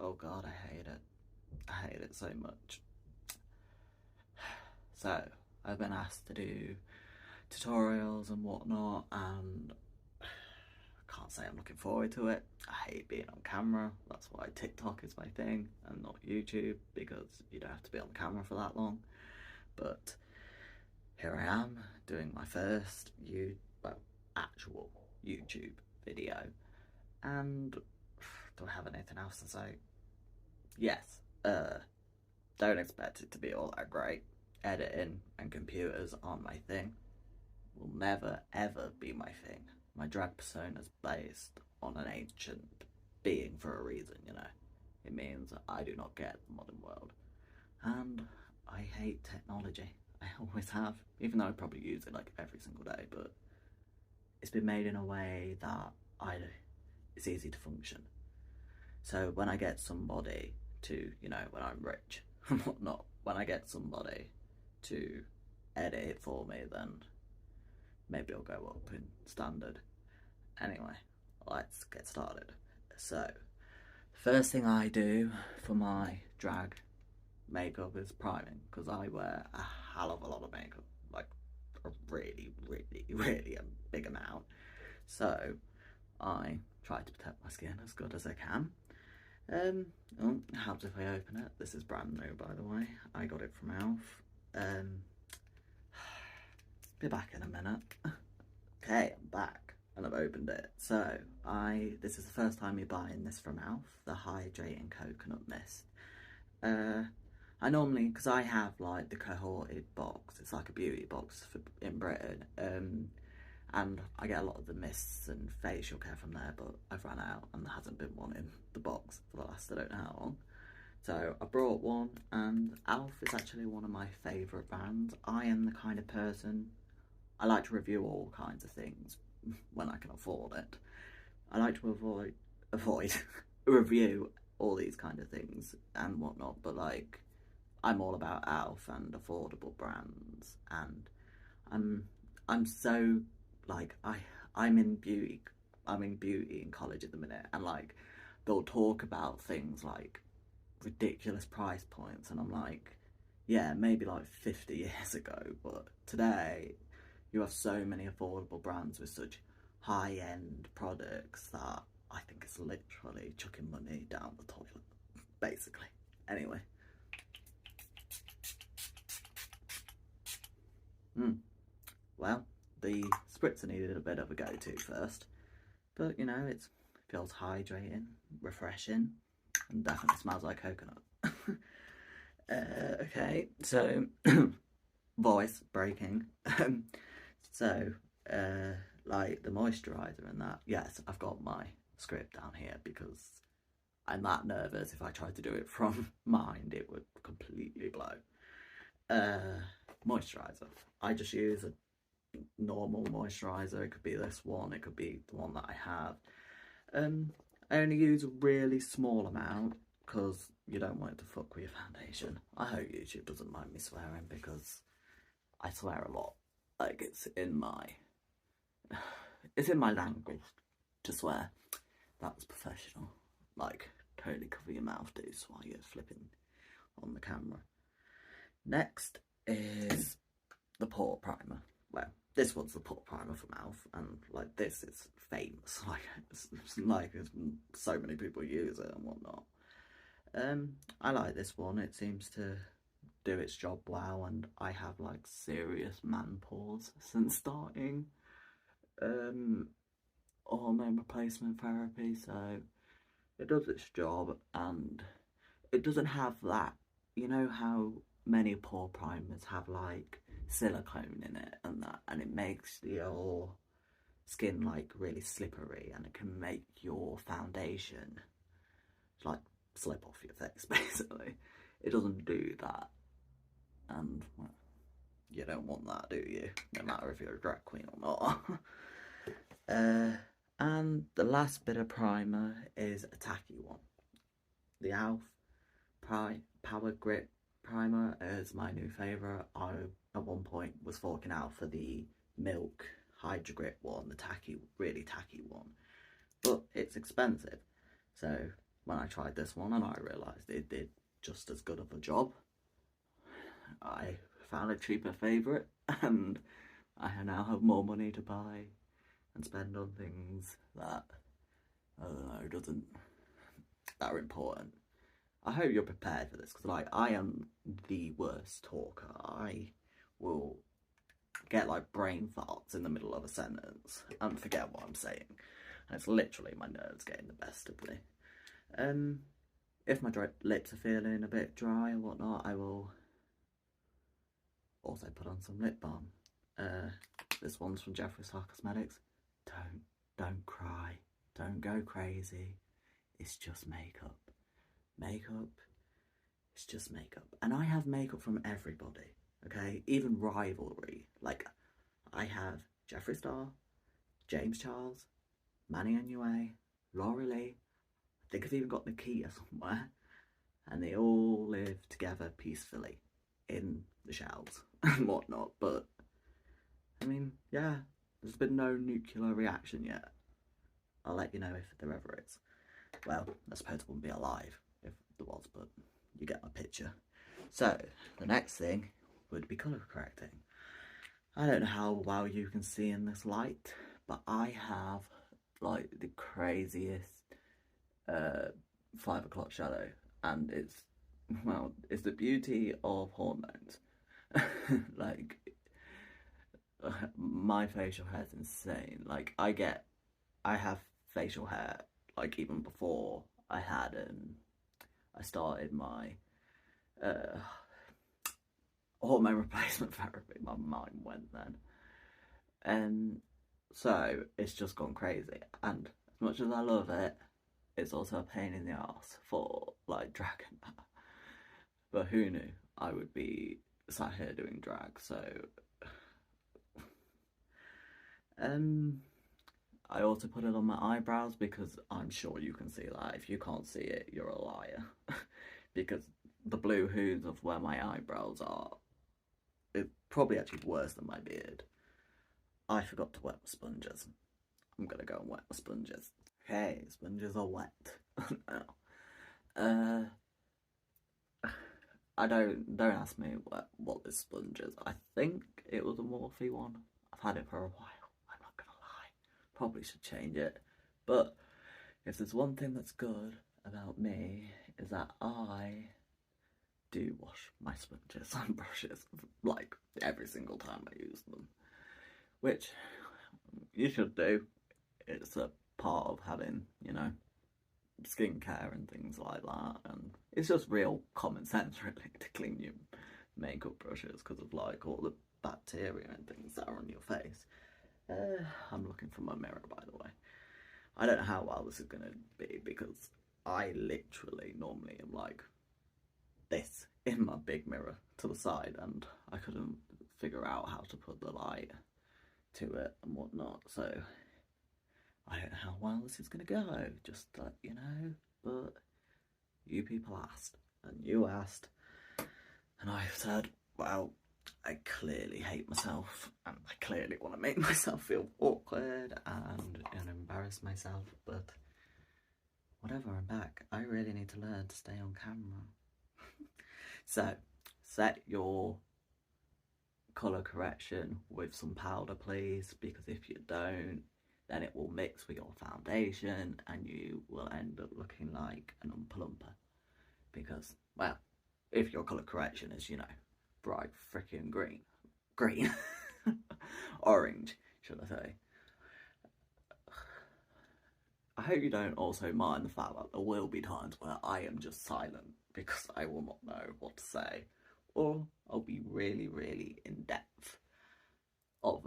Oh god, I hate it. I hate it so much. So, I've been asked to do tutorials and whatnot, and I can't say I'm looking forward to it. I hate being on camera. That's why TikTok is my thing and not YouTube, because you don't have to be on camera for that long. But here I am doing my first actual YouTube video. And do I have anything else to say? Yes. Don't expect it to be all that great. Editing and computers aren't my thing. Will never ever be my thing. My drag persona is based on an ancient being for a reason, you know. It means I do not get the modern world. And I hate technology. I always have. Even though I probably use it like every single day, but it's been made in a way that it's easy to function. So when I get somebody to, you know, when I'm rich and whatnot, when I get somebody to edit it for me, then maybe I'll go up in standard. Anyway, let's get started. So, first thing I do for my drag makeup is priming, because I wear a hell of a lot of makeup, like a really big amount. So, I try to protect my skin as good as I can. Helps if I open it. This is brand new, by the way. I got it from Alf. Be back in a minute. Okay, I'm back and I've opened it. So this is the first time you're buying this from Alf, the hydrating coconut mist. I normally, because I have like the cohorted box, it's like a beauty box in Britain, and I get a lot of the mists and facial care from there, but I've run out and there hasn't been one in the box for the last I don't know how long. So I brought one, and Alf is actually one of my favourite brands. I am the kind of person, I like to review all kinds of things when I can afford it. I like to avoid review all these kind of things and whatnot, but like, I'm all about Alf and affordable brands, and I'm so like I'm in beauty in college at the minute, and like they'll talk about things like ridiculous price points, and I'm like, yeah, maybe like 50 years ago, but today you have so many affordable brands with such high-end products that I think it's literally chucking money down the toilet, basically. Anyway. Well, the spritzer needed a bit of a go-to first, but you know, it feels hydrating, refreshing, and definitely smells like coconut. Okay, so voice breaking. So like the moisturizer and that, yes, I've got my script down here because I'm that nervous. If I tried to do it from mind, it would completely blow. Moisturizer, I just use a normal moisturizer. It could be this one, it could be the one that I have. I only use a really small amount because you don't want it to fuck with your foundation. I hope YouTube doesn't mind me swearing, because I swear a lot. Like, it's in my language to swear. That was professional. Like, totally cover your mouth, dudes, while you're flipping on the camera. Next is the pore primer. Well, this one's the pore primer from Alf, and like this is famous. Like so many people use it and whatnot. I like this one. It seems to do its job well, and I have like serious man pores since starting hormone replacement therapy, so it does its job, and it doesn't have that, you know how many pore primers have like silicone in it and that, and it makes your skin like really slippery, and it can make your foundation like slip off your face basically. It doesn't do that, and well, you don't want that, do you? No matter if you're a drag queen or not. And the last bit of primer is a tacky one. The Alf Power Grip primer is my new favourite. I at one point was forking out for the Milk Hydro Grip one, the really tacky one, but it's expensive. So when I tried this one, and I realised it did just as good of a job. I found a cheaper favourite, and I now have more money to buy and spend on things that, I don't know, that are important. I hope you're prepared for this, because like, I am the worst talker. I will get like brain farts in the middle of a sentence and forget what I'm saying, and it's literally my nerves getting the best of me. If my lips are feeling a bit dry or whatnot, I will also put on some lip balm. This one's from Jeffree Star Cosmetics. Don't cry, don't go crazy, it's just makeup. Makeup, it's just makeup. And I have makeup from everybody, okay? Even rivalry. Like, I have Jeffree Star, James Charles, Manny Anue, Laura Lee, I think I've even got Nikita somewhere, and they all live together peacefully in the shelves and whatnot. But, I mean, yeah, there's been no nuclear reaction yet. I'll let you know if there ever is. Well, I suppose it wouldn't be alive if there was, but you get my picture. So, the next thing would be colour correcting. I don't know how well you can see in this light, but I have like the craziest 5 o'clock shadow, and it's the beauty of hormones. Like, my facial hair is insane. Like, I have facial hair like even before I started my hormone replacement therapy. My mind went then, and so it's just gone crazy. And as much as I love it, it's also a pain in the ass for like dragging that. But who knew I would be sat here doing drag? So I also put it on my eyebrows, because I'm sure you can see that. If you can't see it, you're a liar. Because the blue hues of where my eyebrows are, it's probably actually worse than my beard. I forgot to wet my sponges. I'm gonna go and wet my sponges. Okay, sponges are wet. Now, I don't ask me what this sponge is. I think it was a Morphe one. I've had it for a while, I'm not gonna lie. Probably should change it. But if there's one thing that's good about me, is that I do wash my sponges and brushes like every single time I use them, which you should do. It's a part of having, you know, skincare and things like that, and it's just real common sense really to clean your makeup brushes, because of like all the bacteria and things that are on your face. I'm looking for my mirror, by the way. I don't know how well this is going to be, because I literally normally am like this in my big mirror to the side, and I couldn't figure out how to put the light to it and whatnot, so I don't know how well this is going to go, just to let you know. But you people asked, and you asked, and I've said, well, I clearly hate myself, and I clearly want to make myself feel awkward and embarrass myself, but whatever, I'm back. I really need to learn to stay on camera. So, set your colour correction with some powder, please, because if you don't, then it will mix with your foundation and you will end up looking like an Oompa Loompa. Because, well, if your colour correction is, you know, bright freaking green, orange, should I say. I hope you don't also mind the fact that there will be times where I am just silent, because I will not know what to say, or I'll be really, really in depth of,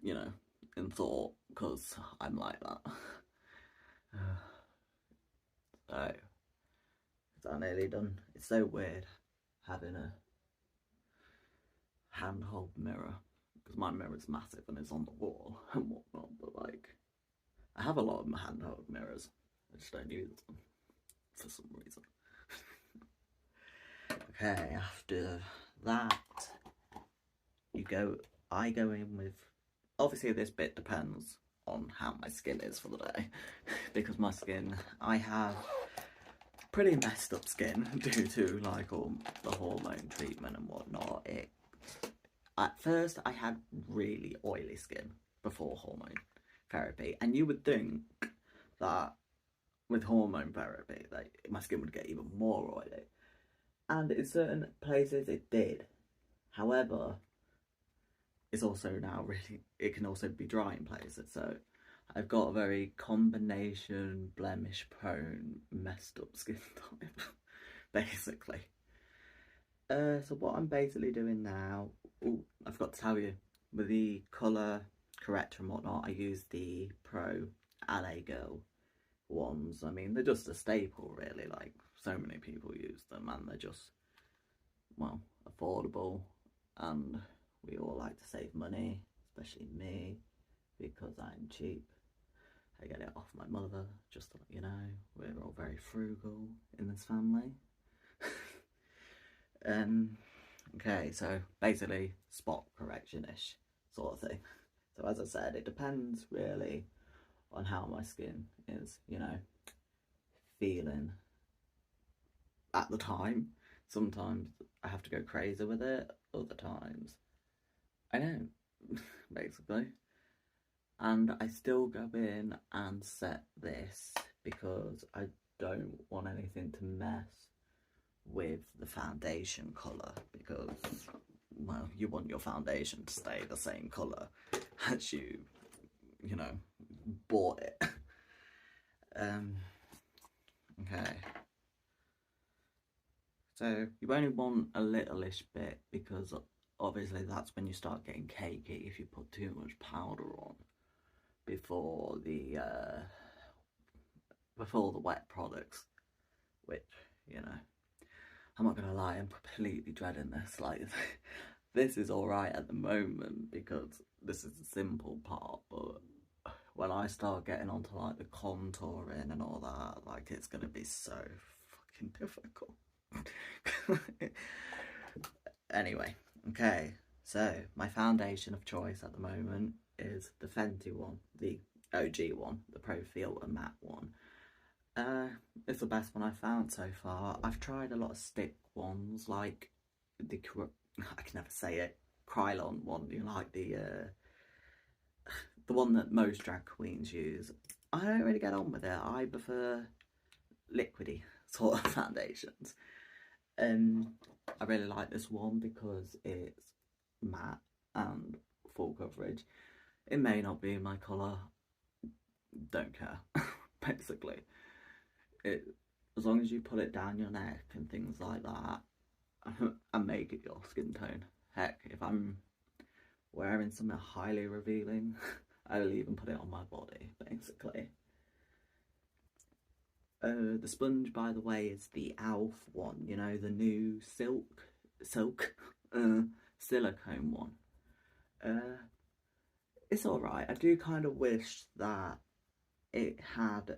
you know, in thought, because I'm like that. So, is that nearly done? It's so weird having a handheld mirror, because my mirror is massive and it's on the wall and whatnot, but like, I have a lot of handheld mirrors, I just don't use them for some reason. Okay, after that, I go in with, obviously this bit depends on how my skin is for the day, because my skin, I have pretty messed up skin due to like all the hormone treatment and whatnot. At first I had really oily skin before hormone therapy, and you would think that with hormone therapy like my skin would get even more oily, and in certain places it did. However, it's also now really, it can also be dry in places, so I've got a very combination blemish prone messed up skin type basically. So what I'm basically doing now, I forgot to tell you, with the colour corrector and whatnot, I use the Pro LA Girl ones. I mean, they're just a staple really, like so many people use them, and they're just, well, affordable, and we all like to save money, especially me, because I'm cheap. I get it off my mother, just to let you know, we're all very frugal in this family. Okay, so basically spot correction-ish sort of thing. So as I said, it depends really on how my skin is, you know, feeling at the time. Sometimes I have to go crazy with it, other times I don't, basically. And I still go in and set this because I don't want anything to mess with the foundation colour, because, well, you want your foundation to stay the same colour as you know, bought it. Okay. So you only want a littleish bit, because obviously that's when you start getting cakey if you put too much powder on before the wet products, which, you know, I'm not gonna lie, I'm completely dreading this. Like, this is alright at the moment because this is the simple part, but when I start getting onto like the contouring and all that, like, it's gonna be so fucking difficult. Anyway, okay, so my foundation of choice at the moment is the Fenty one, the OG one, the Pro Filter Matte one. It's the best one I've found so far. I've tried a lot of stick ones, like the, I can never say it, Krylon one, you know, like the one that most drag queens use. I don't really get on with it. I prefer liquidy sort of foundations. I really like this one because it's matte and full coverage. It may not be my colour, don't care, basically. As long as you put it down your neck and things like that and make it your skin tone. Heck, if I'm wearing something highly revealing, I'll even put it on my body, basically. The sponge, by the way, is the Alf one, you know, the new silk silicone one. It's alright. I do kind of wish that it had,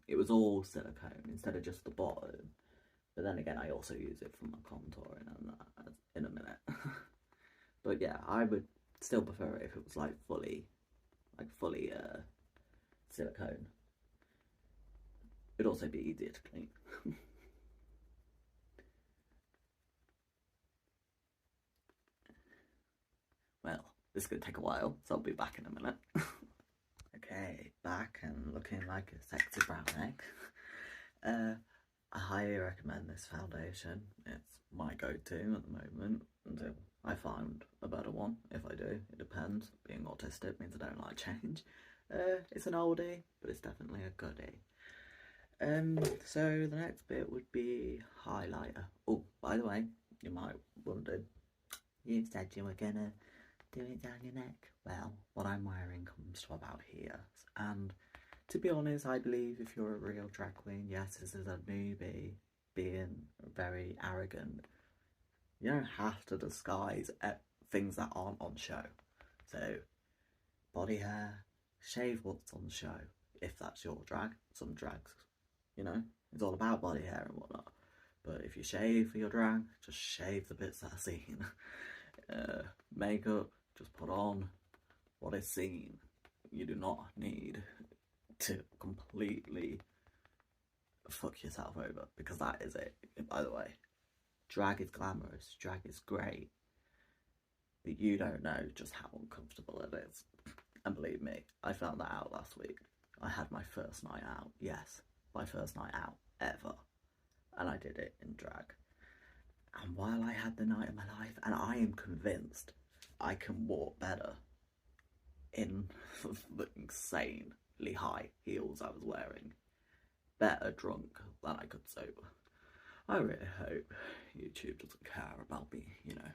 it was all silicone instead of just the bottom. But then again, I also use it for my contouring and that in a minute. But yeah, I would still prefer it if it was like fully silicone. It'd also be easier to clean. Well, this is going to take a while, so I'll be back in a minute. Okay, back and looking like a sexy brown egg. I highly recommend this foundation. It's my go-to at the moment until I find a better one. If I do, it depends. Being autistic means I don't like change. It's an oldie, but it's definitely a goodie. So the next bit would be highlighter. Oh, by the way, you might wonder, you said you were gonna do it down your neck. Well, what I'm wearing comes to about here, and to be honest, I believe if you're a real drag queen, yes, this is a newbie being very arrogant, you don't have to disguise things that aren't on show. So, body hair, shave what's on show, if that's your drag. Some drags, you know, it's all about body hair and whatnot. But if you shave for your drag, just shave the bits that are seen. Makeup, just put on what is seen. You do not need to completely fuck yourself over, because that is it. By the way, drag is glamorous, drag is great, but you don't know just how uncomfortable it is. And believe me, I found that out last week. I had my first night out, yes, my first night out ever, and I did it in drag. And while I had the night of my life, and I am convinced I can walk better in the insanely high heels I was wearing, better drunk than I could sober. I really hope YouTube doesn't care about me, you know,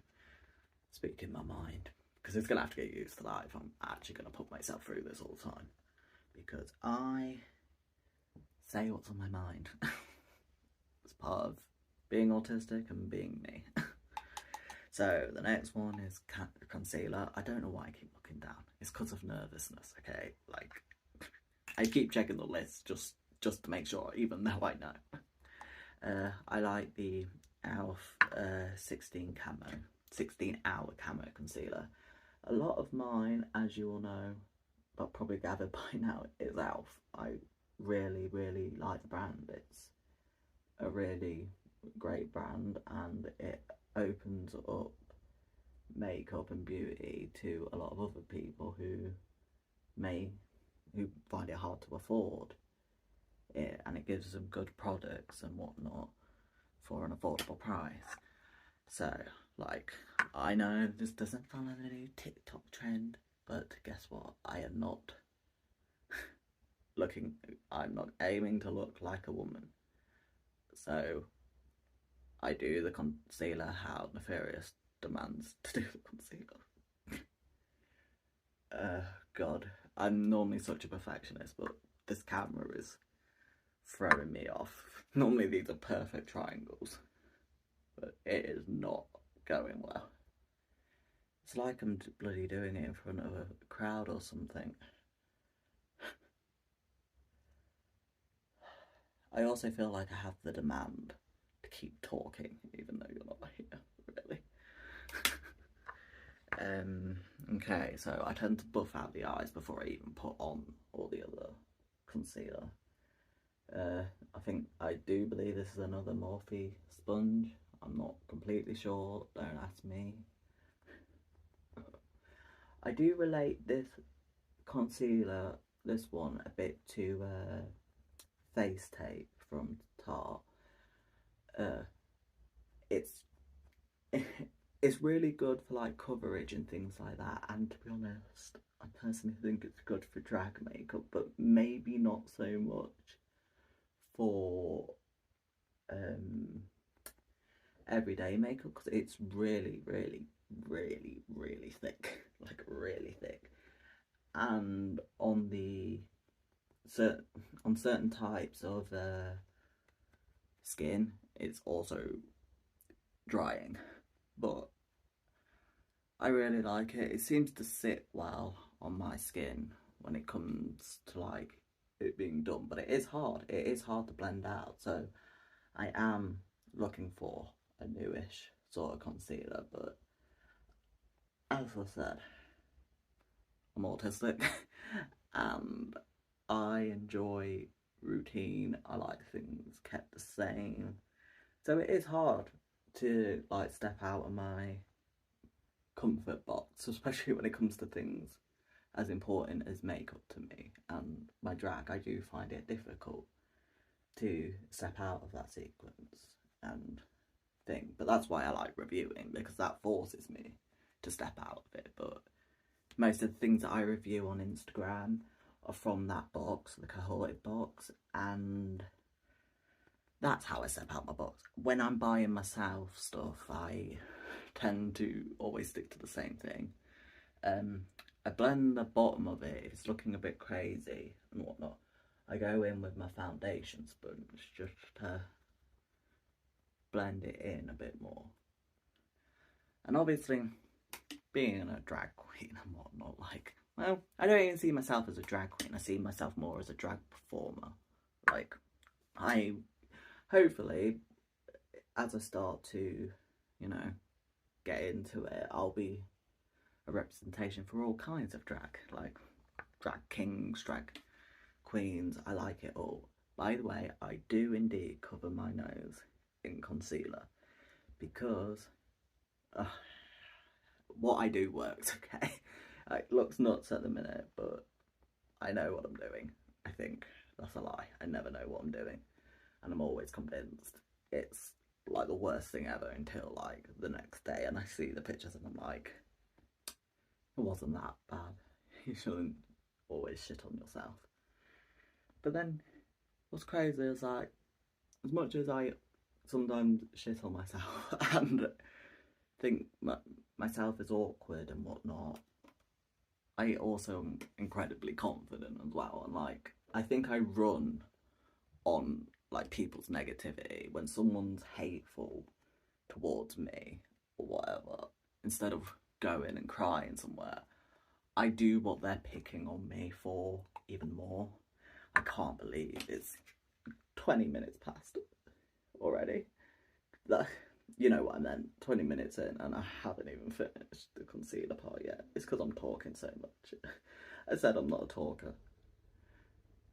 speaking my mind, because it's going to have to get used to that if I'm actually going to put myself through this all the time, because I say what's on my mind. It's part of being autistic and being me. So the next one is concealer. I don't know why I keep looking down. It's because of nervousness, okay? Like, I keep checking the list just to make sure, even though I know. I like the e.l.f. 16-hour camo concealer. A lot of mine, as you all know, but probably gathered by now, is e.l.f. I really, really like the brand. It's a really great brand, and it opens up makeup and beauty to a lot of other people who find it hard to afford it, and it gives them good products and whatnot for an affordable price. So, like, I know this doesn't follow the new TikTok trend, but guess what? I am not I'm not aiming to look like a woman. So, I do the concealer how Nefarious demands to do the concealer. God, I'm normally such a perfectionist, but this camera is throwing me off. Normally these are perfect triangles, but it is not going well. It's like I'm bloody doing it in front of a crowd or something. I also feel like I have the demand to keep talking, even though you're not here, really. Okay, so I tend to buff out the eyes before I even put on all the other concealer. I do believe this is another Morphe sponge. I'm not completely sure, don't ask me. I do relate this concealer, this one, a bit to Face Tape from Tarte. It's really good for like coverage and things like that, and to be honest, I personally think it's good for drag makeup, but maybe not so much for everyday makeup, because it's really, really, really, really thick, like really thick, and on certain types of skin, it's also drying, but I really like it. It seems to sit well on my skin when it comes to like it being done, but it is hard. It is hard to blend out, so I am looking for a newish sort of concealer, but as I said, I'm autistic and I enjoy routine. I like things kept the same, so it is hard to like step out of my comfort box, especially when it comes to things as important as makeup to me and my drag. I do find it difficult to step out of that sequence and thing, but that's why I like reviewing, because that forces me to step out of it. But most of the things that I review on Instagram are from that box, the cohorted box, and that's how I step out my box. When I'm buying myself stuff, I tend to always stick to the same thing. I blend the bottom of it if it's looking a bit crazy and whatnot. I go in with my foundation sponge just to blend it in a bit more. And obviously, being a drag queen and whatnot, like, well, I don't even see myself as a drag queen. I see myself more as a drag performer. Like, hopefully, as I start to, you know, get into it, I'll be a representation for all kinds of drag, like drag kings, drag queens. I like it all. By the way, I do indeed cover my nose in concealer because what I do works, okay? It looks nuts at the minute, but I know what I'm doing. I think that's a lie. I never know what I'm doing. And I'm always convinced it's like the worst thing ever until like the next day and I see the pictures and I'm like, it wasn't that bad. You shouldn't always shit on yourself. But then what's crazy is like, as much as I sometimes shit on myself and think myself is awkward and whatnot, I also am incredibly confident as well. And like, I think I run on like people's negativity. When someone's hateful towards me or whatever, instead of going and crying somewhere, I do what they're picking on me for even more. I can't believe it's 20 minutes past already. You know what I meant, 20 minutes in and I haven't even finished the concealer part yet. It's because I'm talking so much. I said I'm not a talker.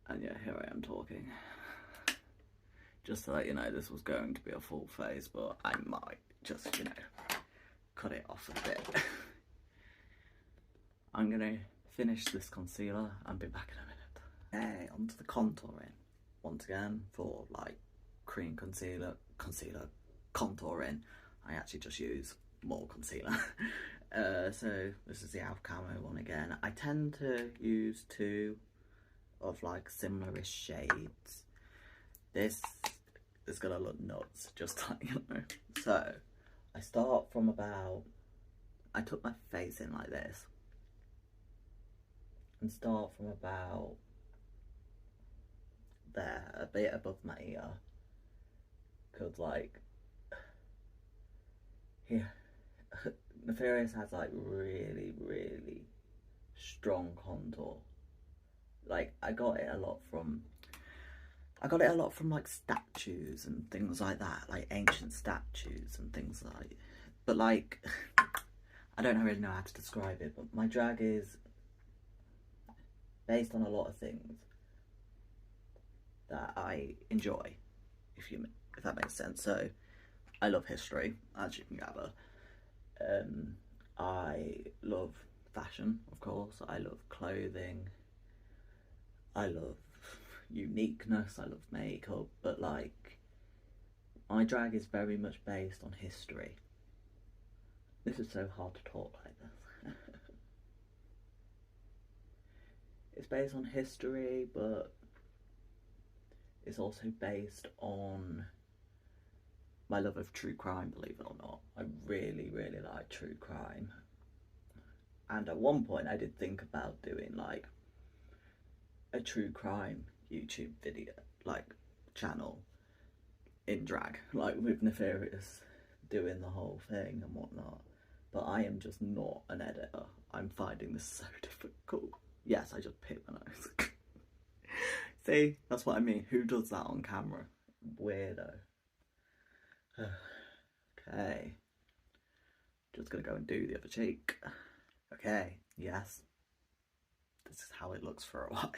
And yeah, here I am talking. Just to let you know, this was going to be a full face, but I might just, you know, cut it off a bit. I'm gonna finish this concealer and be back in a minute. Okay, onto the contouring. Once again, for like cream concealer, contouring, I actually just use more concealer. So this is the Alf Camo one again. I tend to use two of like similar-ish shades. This is gonna look nuts, just like, you know. So I start from about, I took my face in like this and start from about there, a bit above my ear, because like, yeah, Nefarious has like really strong contour. Like I got it a lot from like statues and things like that, like ancient statues and things like, but like, I don't really know how to describe it, but my drag is based on a lot of things that I enjoy, if that makes sense. So I love history, as you can gather. I love fashion, of course. I love clothing. I love uniqueness. I love makeup. But like, my drag is very much based on history. This is so hard to talk like this. It's based on history, but it's also based on my love of true crime, believe it or not. I really like true crime. And at one point I did think about doing like a true crime YouTube video, like channel in drag, like with Nefarious doing the whole thing and whatnot. But I am just not an editor. I'm finding this so difficult. Yes, I just picked my nose. See, that's what I mean. Who does that on camera? Weirdo. Okay, just gonna go and do the other cheek. Okay, yes, this is how it looks for a while.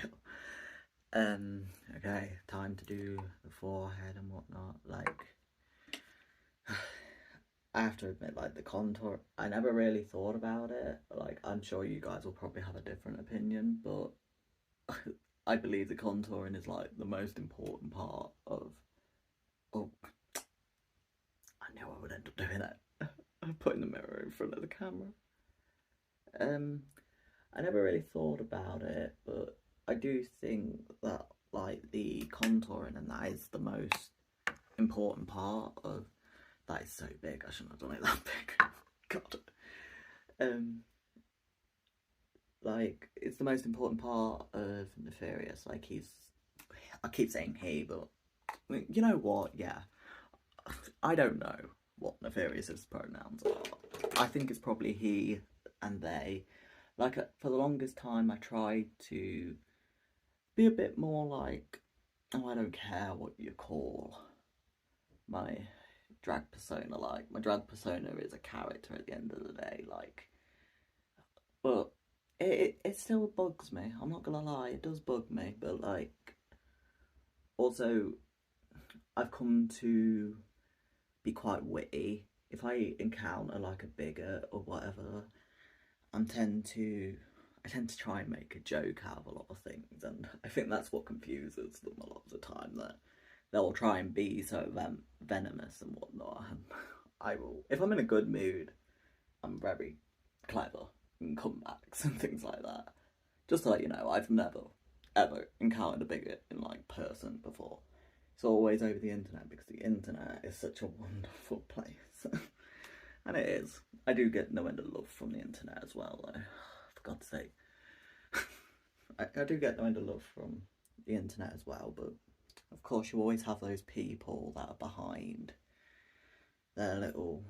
Okay, time to do the forehead and whatnot. Like, I have to admit, like the contour, I never really thought about it. Like, I'm sure you guys will probably have a different opinion, but I believe the contouring is like the most important part of, oh, I knew I would end up doing it. Putting the mirror in front of the camera. I never really thought about it, but I do think that like the contouring and that is the most important part of, that is so big, I shouldn't have done it that big. God. Like, it's the most important part of Nefarious. Like, I keep saying he, but you know what, yeah. I don't know what Nefarious's pronouns are. I think it's probably he and they. Like, for the longest time I tried to be a bit more like, oh, I don't care what you call my drag persona. Like, my drag persona is a character at the end of the day, like, but it still bugs me, I'm not gonna lie, it does bug me, but like, Also, I've come to be quite witty. If I encounter like a bigot or whatever, I tend to try and make a joke out of a lot of things, and I think that's what confuses them a lot of the time. That they'll try and be so venomous and whatnot. And I will, if I'm in a good mood, I'm very clever in comebacks and things like that. Just to let you know, I've never ever encountered a bigot in like person before. It's always over the internet because the internet is such a wonderful place. And it is. I do get no end of love from the internet as well, though. For God's sake. I do get no end of love from the internet as well, but of course you always have those people that are behind their little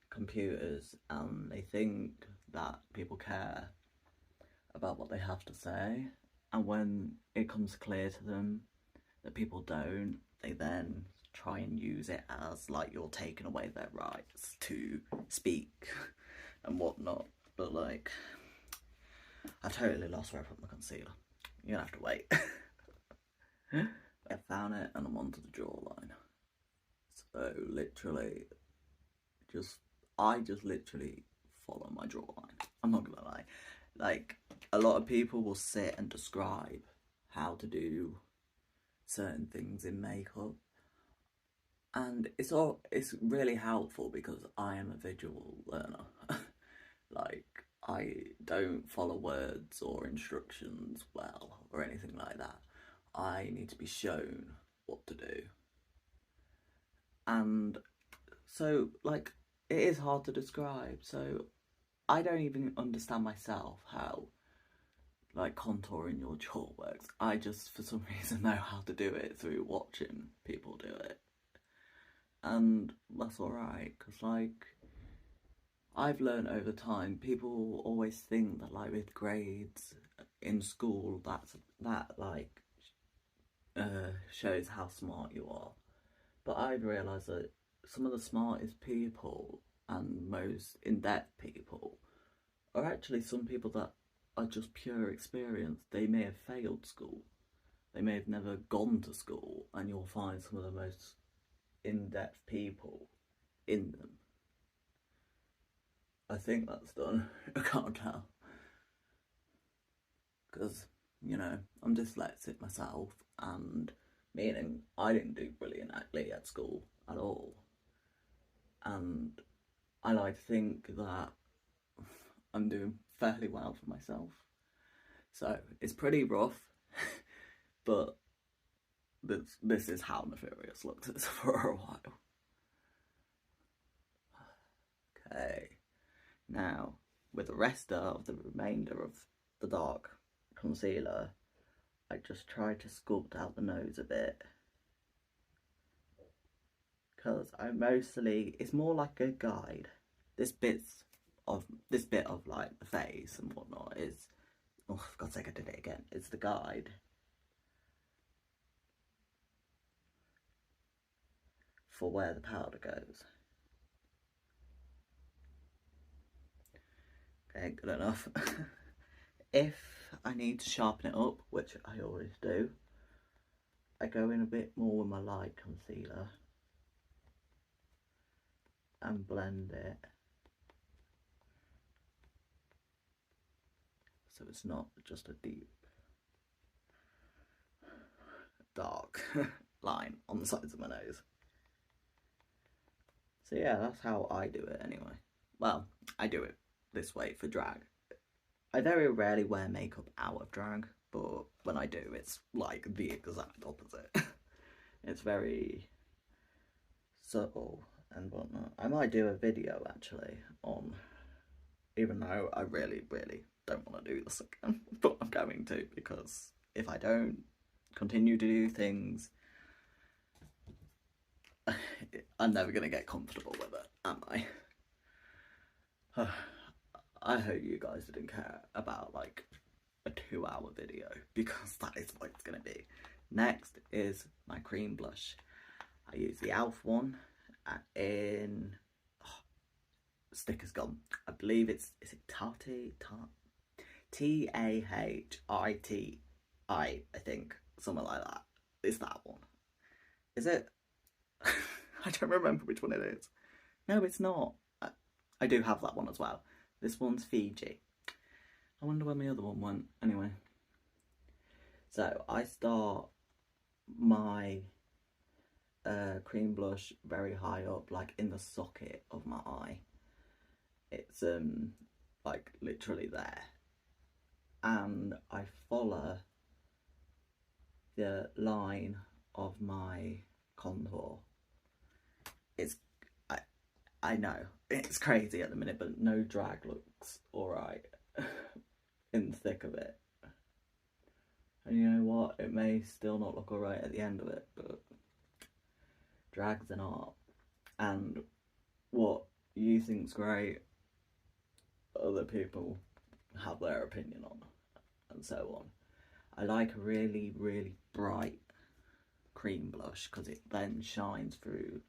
computers and they think that people care about what they have to say, and when it comes clear to them that people don't, they then try and use it as like you're taking away their rights to speak and whatnot. But like, I've totally lost where I put my concealer. You're gonna have to wait. I found it and I'm onto the jawline. So literally, I just literally follow my jawline. I'm not gonna lie. Like, a lot of people will sit and describe how to do certain things in makeup, and it's really helpful because I am a visual learner. Like, I don't follow words or instructions well or anything like that. I need to be shown what to do, and so like it is hard to describe. So I don't even understand myself how like contouring your jaw works. I just for some reason know how to do it through watching people do it, and that's alright, because like I've learned over time, people always think that like with grades in school that like shows how smart you are, but I've realised that some of the smartest people and most in-depth people are actually some people that are just pure experience. They may have failed school, they may have never gone to school, and you'll find some of the most in-depth people in them. I think that's done. I can't tell. Because, you know, I'm dyslexic myself, and meaning I didn't do brilliantly at school at all. And I like to think that I'm doing fairly well for myself. So it's pretty rough, but this is how nefarious looked for a while. Okay, now with the rest of the remainder of the dark concealer, I just tried to sculpt out the nose a bit, because it's more like a guide. This bit of like the face and whatnot is, oh for God's sake, I did it again. It's the guide for where the powder goes. Okay, good enough. If I need to sharpen it up, which I always do, I go in a bit more with my light concealer and blend it so it's not just a deep dark line on the sides of my nose. So yeah, that's how I do it anyway. Well, I do it this way for drag. I very rarely wear makeup out of drag, but when I do, it's like the exact opposite. It's very subtle and whatnot. I might do a video actually on, even though I really don't want to do this again, but I'm going to, because if I don't continue to do things, I'm never going to get comfortable with it, am I? I hope you guys didn't care about like a 2-hour video, because that is what it's going to be. Next is my cream blush. I use the e.l.f. one in sticker's gone. I believe is it Tahiti? Tahiti, I think, something like that. It's that one. Is it? I don't remember which one it is. No, it's not. I do have that one as well. This one's Fiji. I wonder where my other one went. Anyway. So I start my cream blush very high up, like in the socket of my eye. It's like literally there. And I follow the line of my contour. I know it's crazy at the minute, but no drag looks alright in the thick of it. And you know what? It may still not look alright at the end of it, but drag's an art. And what you think's great, other people have their opinion on, and so on. I like a really, really bright cream blush because it then shines through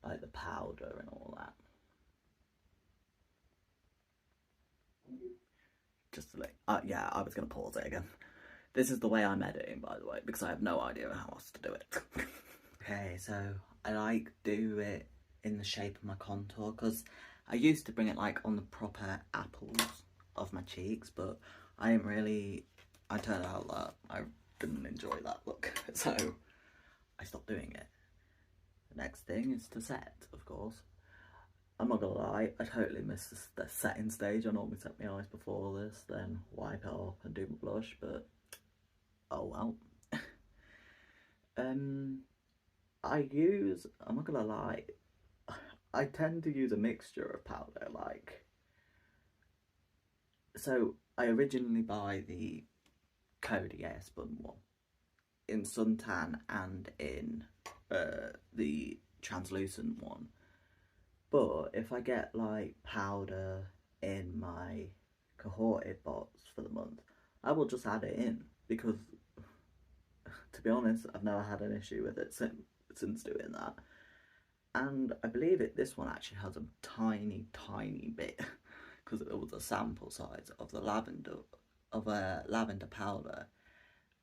like the powder and all that. Just to yeah, I was going to pause it again. This is the way I'm editing, by the way, because I have no idea how else to do it. Okay, so I like do it in the shape of my contour because I used to bring it like on the proper apples of my cheeks, but I didn't really, I turned out that I didn't enjoy that look, so I stopped doing it. The next thing is to set, of course. I'm not gonna lie, I totally missed the setting stage. I normally set my eyes before this, then wipe it off and do my blush, but oh well. I'm not gonna lie, I tend to use a mixture of powder, like, so I originally buy the Cody Airspun one in suntan and in the translucent one. But if I get like powder in my cohorted box for the month, I will just add it in because, to be honest, I've never had an issue with it since doing that. And I believe this one actually has a tiny bit because it was a sample size of the lavender powder,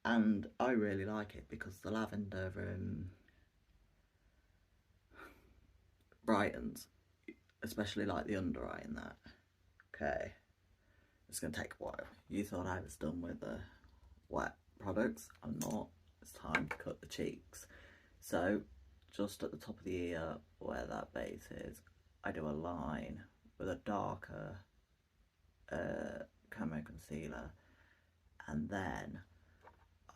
and I really like it because the lavender brightens, especially like the under eye in that. Okay, it's gonna take a while. You thought I was done with the wet products. I'm not. It's time to cut the cheeks. So just at the top of the ear where that base is, I do a line with a darker camo concealer, and then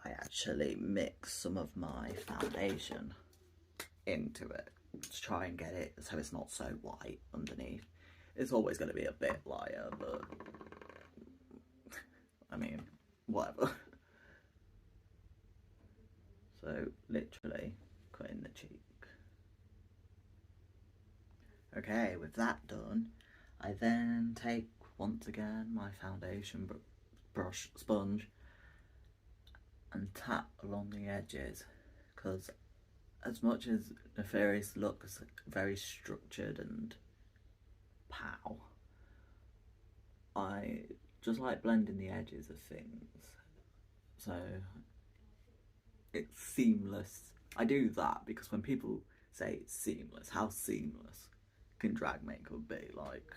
I actually mix some of my foundation into it to try and get it so it's not so white underneath. It's always going to be a bit lighter, but I mean, whatever. So literally cutting the cheek. Okay, with that done, I then take once again my foundation brush sponge and tap along the edges, because as much as Nefarious looks very structured and pow, I just like blending the edges of things, so it's seamless. I do that because when people say it's seamless, how seamless can drag makeup be? Like,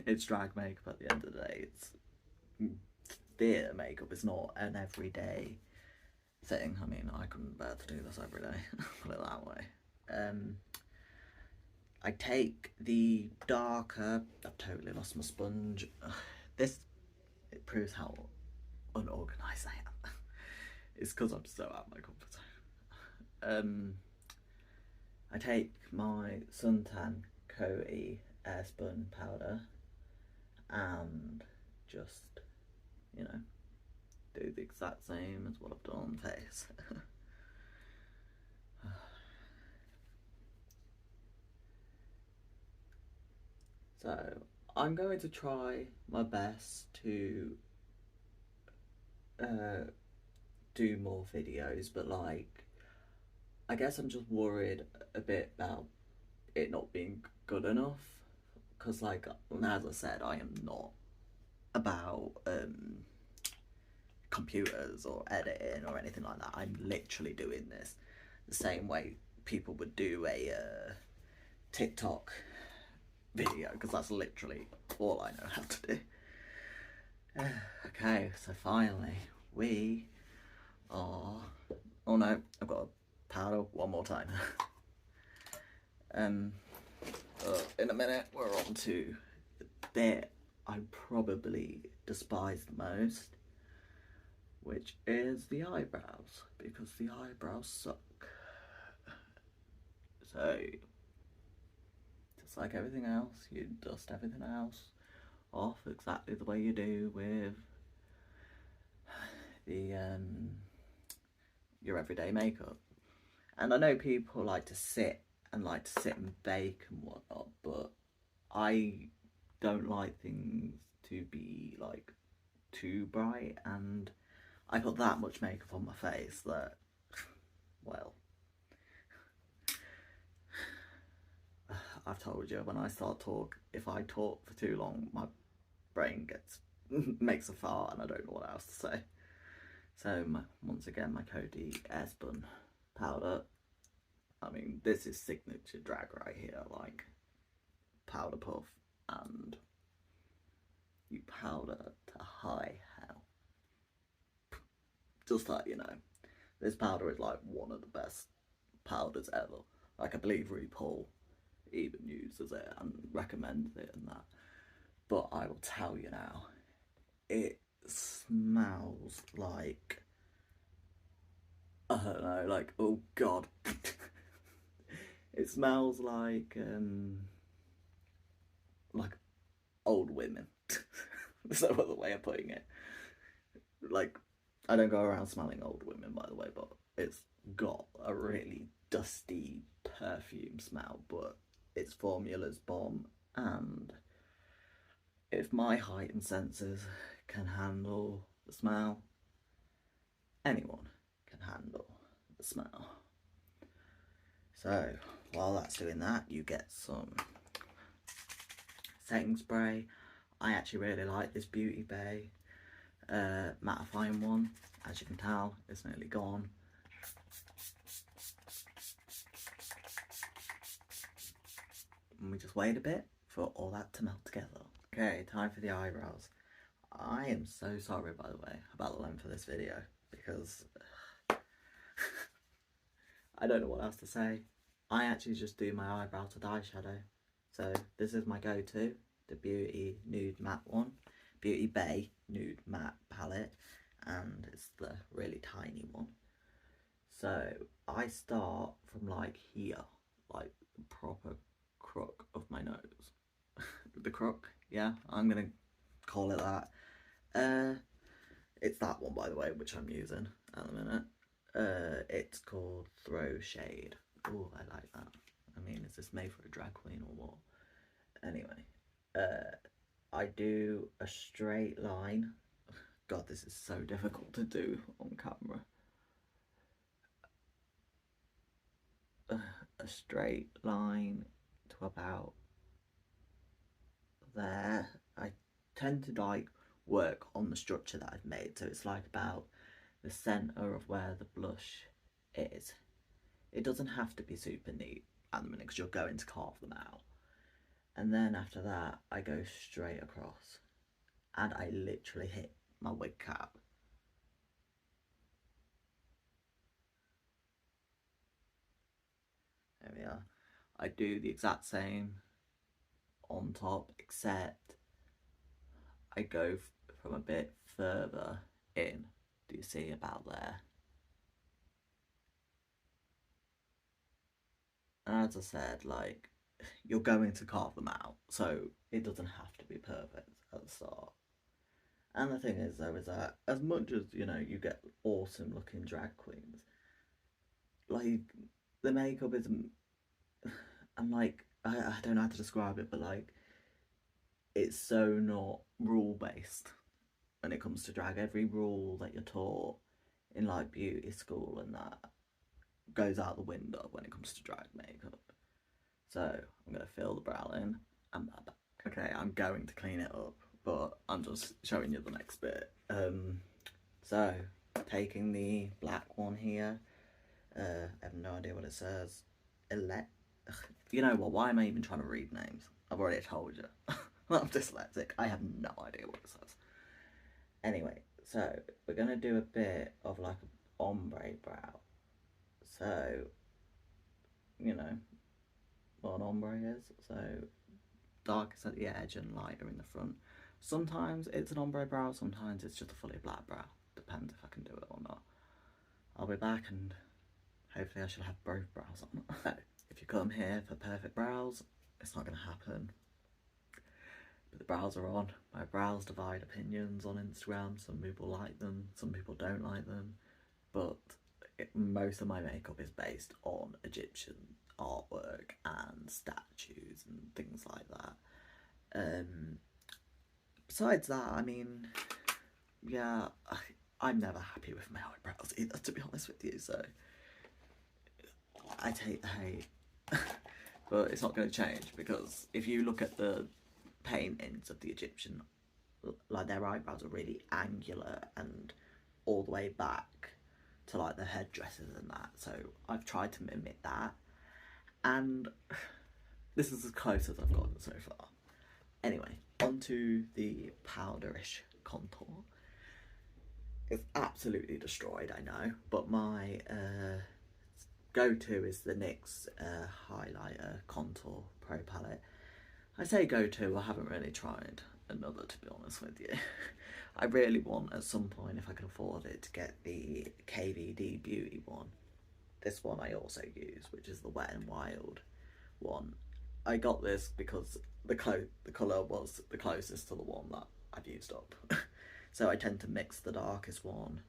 it's drag makeup at the end of the day. It's theatre makeup. It's not an everyday thing. I mean, I couldn't bear to do this every day, put it that way. I take the darker, I've totally lost my sponge. It proves how unorganised I am. It's because I'm so out of my comfort zone. I take my suntan Cody Airspun powder and just, you know, do the exact same as what I've done on the face. So I'm going to try my best to do more videos, but like, I guess I'm just worried a bit about it not being good enough, because like, as I said, I am not about computers or editing or anything like that. I'm literally doing this the same way people would do a TikTok video, because that's literally all I know how to do. Okay, so finally we are, oh no, I've got to powder one more time. In a minute we're on to the bit I probably despise the most, which is the eyebrows, because the eyebrows suck. So just like everything else, you dust everything else off exactly the way you do with the your everyday makeup. And I know people like to sit and bake and whatnot, but I don't like things to be like too bright, and I put that much makeup on my face that, well, I've told you, when I start if I talk for too long, my brain makes a fart and I don't know what else to say. So once again, my Cody Airspun powder. I mean, this is signature drag right here, like powder puff, and you powder to high hell. Just like, you know, this powder is like one of the best powders ever. Like, I believe RuPaul even uses it and recommends it and that. But I will tell you now, it smells like, I don't know, like, oh god. It smells like old women. Is that the way of putting it? Like, I don't go around smelling old women, by the way, but it's got a really dusty perfume smell, but its formula's bomb, and if my heightened senses can handle the smell, anyone can handle the smell. So while that's doing that, you get some setting spray. I actually really like this Beauty Bay mattifying one. As you can tell, it's nearly gone. And we just wait a bit for all that to melt together. Okay, time for the eyebrows. I am so sorry, by the way, about the length of this video, because I don't know what else to say. I actually just do my eyebrows with eyeshadow. So this is my go-to, the Beauty Nude Matte one. Beauty Bay Nude Matte palette, and it's the really tiny one. So I start from like here, like the proper crook of my nose. The crook, yeah, I'm gonna call it that. It's that one, by the way, which I'm using at the minute. It's called Throw Shade. Oh, I like that. I mean, is this made for a drag queen or what? Anyway, I do a straight line. God, this is so difficult to do on camera. A straight line to about there. I tend to like work on the structure that I've made, so it's like about the centre of where the blush is. It doesn't have to be super neat at the minute because you're going to carve them out. And then after that, I go straight across and I literally hit my wig cap. There we are. I do the exact same on top, except I go from a bit further in. Do you see about there? And as I said, like, you're going to carve them out, so it doesn't have to be perfect at the start. And the thing is, though, is that as much as, you know, you get awesome looking drag queens, like, the makeup isn't, I'm like, I don't know how to describe it, but like, it's so not rule based when it comes to drag. Every rule that you're taught in like beauty school and that goes out the window when it comes to drag makeup. So I'm gonna fill the brow in and back. Okay, I'm going to clean it up, but I'm just showing you the next bit. So, taking the black one here, I have no idea what it says. You know what, why am I even trying to read names? I've already told you. I'm dyslexic. I have no idea what it says. Anyway, so we're going to do a bit of like an ombre brow. So, you know what an ombre is. So, darkest at the edge and lighter in the front. Sometimes it's an ombre brow, sometimes it's just a fully black brow. Depends if I can do it or not. I'll be back and hopefully I shall have both brows on. If you come here for perfect brows, it's not going to happen. But the brows are on. My brows divide opinions on Instagram. Some people like them, some people don't like them. But most of my makeup is based on Egyptian artwork and statues and things like that. Besides that, I mean, yeah, I'm never happy with my eyebrows either, to be honest with you, so I take the hate. But it's not going to change, because if you look at the paintings of the Egyptian, like their eyebrows are really angular and all the way back to like the headdresses and that, so I've tried to mimic that, and this is as close as I've gotten so far. Anyway, onto the powderish contour. It's absolutely destroyed, I know, but my go-to is the NYX highlighter contour pro palette. I say go-to, I haven't really tried another, to be honest with you. I really want at some point, if I can afford it, to get the KVD Beauty one. This one I also use, which is the Wet n Wild one. I got this because the colour was the closest to the one that I've used up. So I tend to mix the darkest one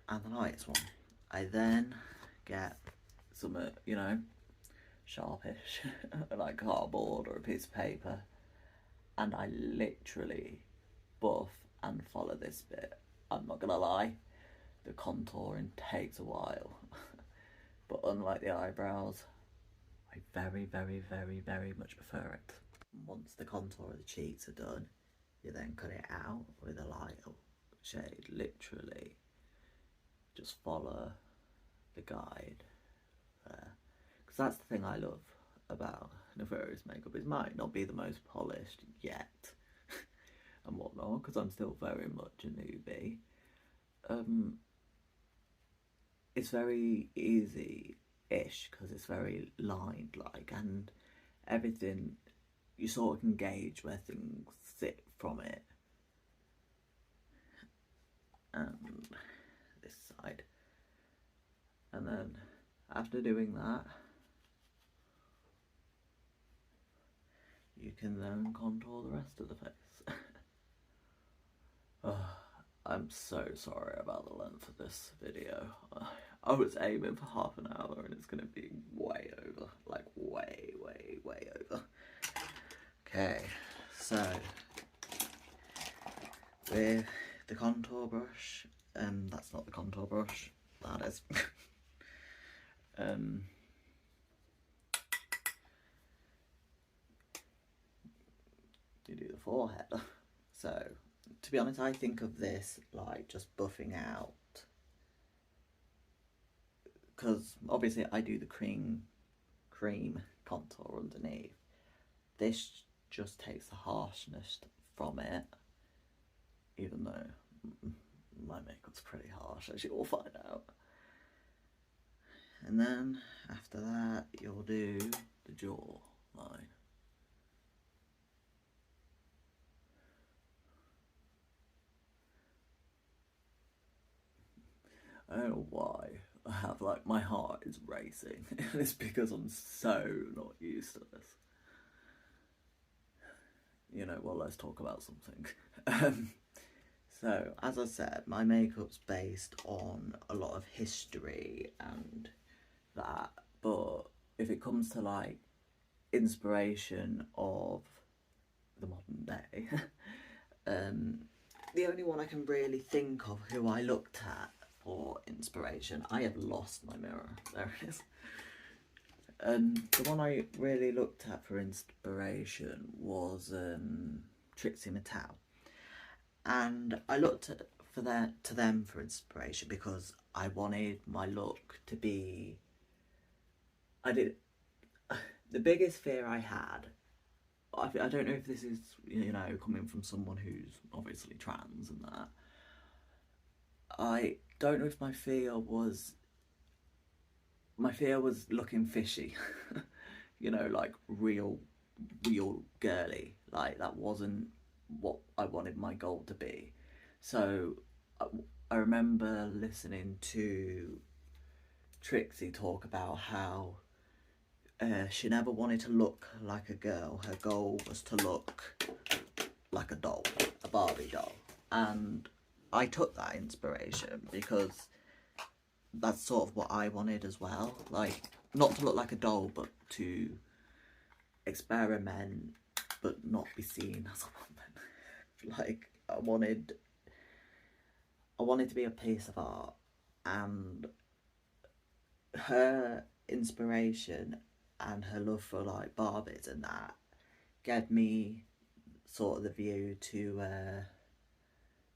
and the lightest one. I then get some, you know, sharpish, like cardboard or a piece of paper, and I literally buff and follow this bit. I'm not gonna lie, the contouring takes a while, but unlike the eyebrows, I very, very, very, very much prefer it. Once the contour of the cheeks are done, you then cut it out with a lighter shade. Literally, just follow the guide there. Because that's the thing I love about Nefarious makeup. It might not be the most polished yet and whatnot, because I'm still very much a newbie. It's very easy-ish because it's very lined-like, and everything, you sort of can gauge where things sit from it. And this side. And then after doing that, you can then contour the rest of the face. I'm so sorry about the length of this video. I was aiming for half an hour and it's going to be way over. Like way, way, way over. Okay, so with the contour brush, that's not the contour brush, that is. You do the forehead. So, to be honest, I think of this like just buffing out, because obviously I do the cream contour underneath. This just takes the harshness from it, even though my makeup's pretty harsh, as you will find out. And then after that, you'll do the jawline. I don't know why I have, like, my heart is racing. It's because I'm so not used to this. You know, well, let's talk about something. So, as I said, my makeup's based on a lot of history and that, but if it comes to, like, inspiration of the modern day, the only one I can really think of who I looked at for inspiration, I have lost my mirror, there it is. The one I really looked at for inspiration was Trixie Mattel, and I looked at to them for inspiration, because I wanted my look to be. I did. The biggest fear I had. I don't know if this is, you know, coming from someone who's obviously trans and that. I don't know if my fear was looking fishy, you know, like real girly. Like that wasn't what I wanted my goal to be. So I remember listening to Trixie talk about how she never wanted to look like a girl. Her goal was to look like a doll, a Barbie doll. And I took that inspiration because that's sort of what I wanted as well. Like, not to look like a doll, but to experiment, but not be seen as a woman. Like, I wanted to be a piece of art, and her inspiration and her love for like Barbies and that gave me sort of the view to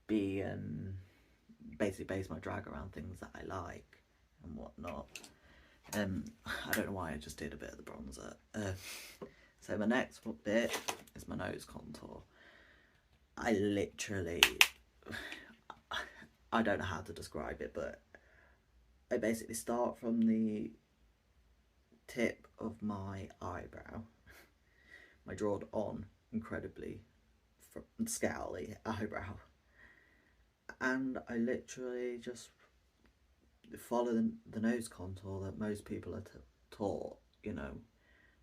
be basically base my drag around things that I like and whatnot. I don't know why I just did a bit of the bronzer. So my next bit is my nose contour. I literally, I don't know how to describe it, but I basically start from the tip of my eyebrow, my drawed on incredibly scowly eyebrow, and I literally just follow the nose contour that most people are taught, you know,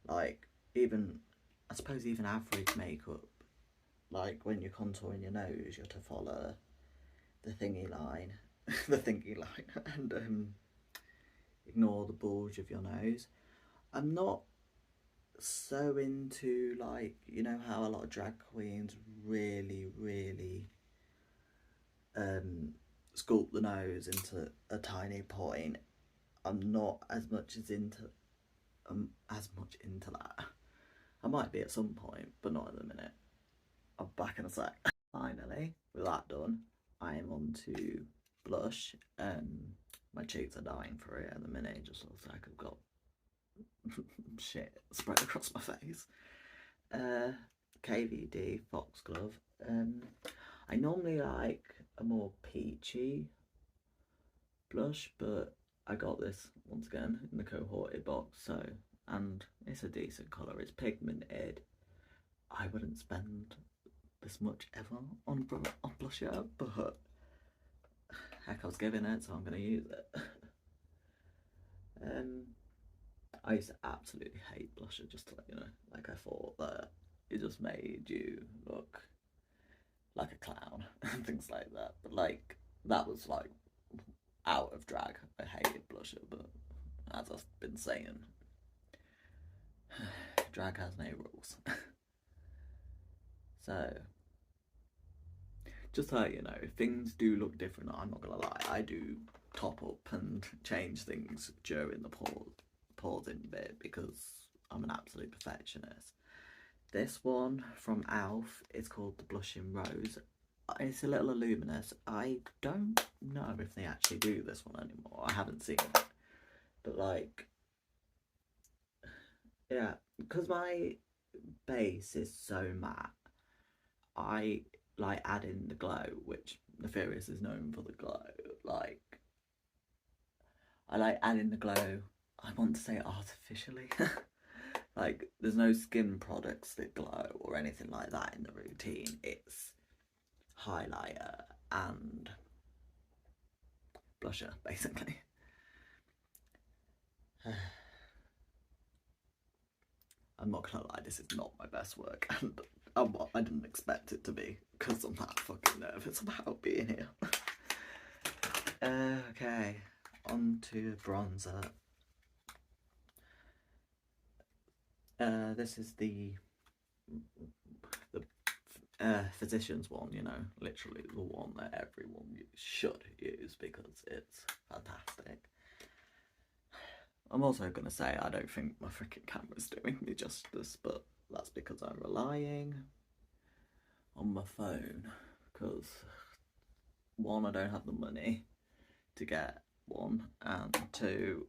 like even, I suppose even average makeup, like when you're contouring your nose, you have to follow the thingy line, the thingy line, and ignore the bulge of your nose. I'm not so into, like, you know how a lot of drag queens really sculpt the nose into a tiny point. I'm not as much into that. I might be at some point, but not at the minute. I'm back in a sec. Finally, with that done, I am on to blush. My cheeks are dying for it at the minute. It just looks like I've got shit spread across my face. KVD Foxglove. I normally like a more peachy blush, but I got this once again in the cohorted box, so, and it's a decent colour. It's pigmented. I wouldn't spend this much ever on blusher, but heck, I was given it, so I'm going to use it. I used to absolutely hate blusher, just to let you know. Like, I thought that it just made you look like a clown and things like that. But like, that was like out of drag. I hated blusher, but as I've been saying, drag has no rules. So, just so you know, if things do look different, I'm not gonna lie, I do top up and change things during the pausing bit because I'm an absolute perfectionist. This one from Alf is called the Blushing Rose. It's a little luminous. I don't know if they actually do this one anymore. I haven't seen it. But like, yeah, because my base is so matte, I like adding the glow, which Nefarious is known for the glow. Like, I like adding the glow, I want to say artificially. Like, there's no skin products that glow or anything like that in the routine. It's highlighter and blusher, basically. I'm not gonna lie, this is not my best work, and I didn't expect it to be, because I'm that fucking nervous about being here. Okay, on to bronzer. This is the physician's one, you know, literally the one that everyone should use because it's fantastic. I'm also going to say I don't think my freaking camera's doing me justice, but that's because I'm relying on my phone, because one, I don't have the money to get one, and two,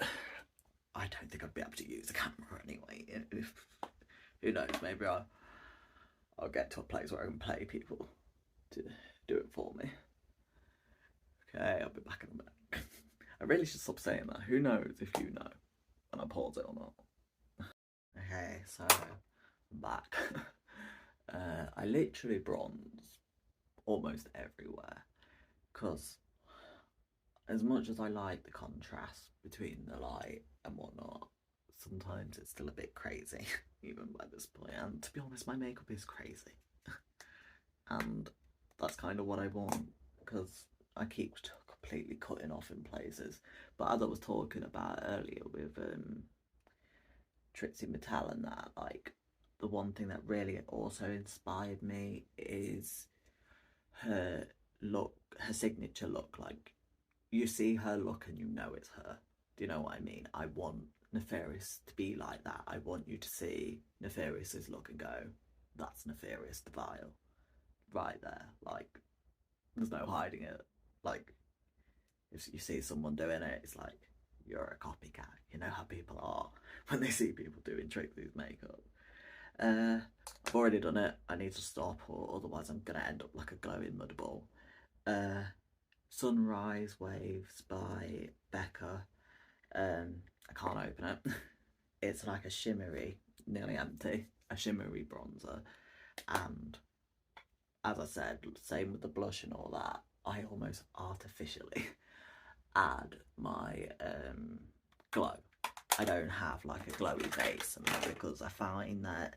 I don't think I'd be able to use a camera anyway. If, who knows, maybe I'll get to a place where I can pay people to do it for me. Okay, I'll be back in a minute. I really should stop saying that. Who knows if you know, and I pause it or not. Okay, so I'm back. I literally bronze almost everywhere, because as much as I like the contrast between the light and whatnot, sometimes it's still a bit crazy, even by this point. And to be honest, my makeup is crazy. And that's kind of what I want, because I keep completely cutting off in places. But as I was talking about earlier with Trixie Mattel and that, like, the one thing that really also inspired me is her look, her signature look. Like, you see her look and you know it's her. Do you know what I mean? I want Nefarious to be like that. I want you to see Nefarious's look and go, that's Nefarious the Vile. Right there. Like, there's no hiding it. Like, if you see someone doing it, it's like, you're a copycat. You know how people are when they see people doing Trixie's makeup. I've already done it. I need to stop, or otherwise I'm gonna end up like a glowing mud ball. Sunrise Waves by Becca. I can't open it. It's like a shimmery, nearly empty, a shimmery bronzer. And as I said, same with the blush and all that, I almost artificially add my glow. I don't have like a glowy base, because I find that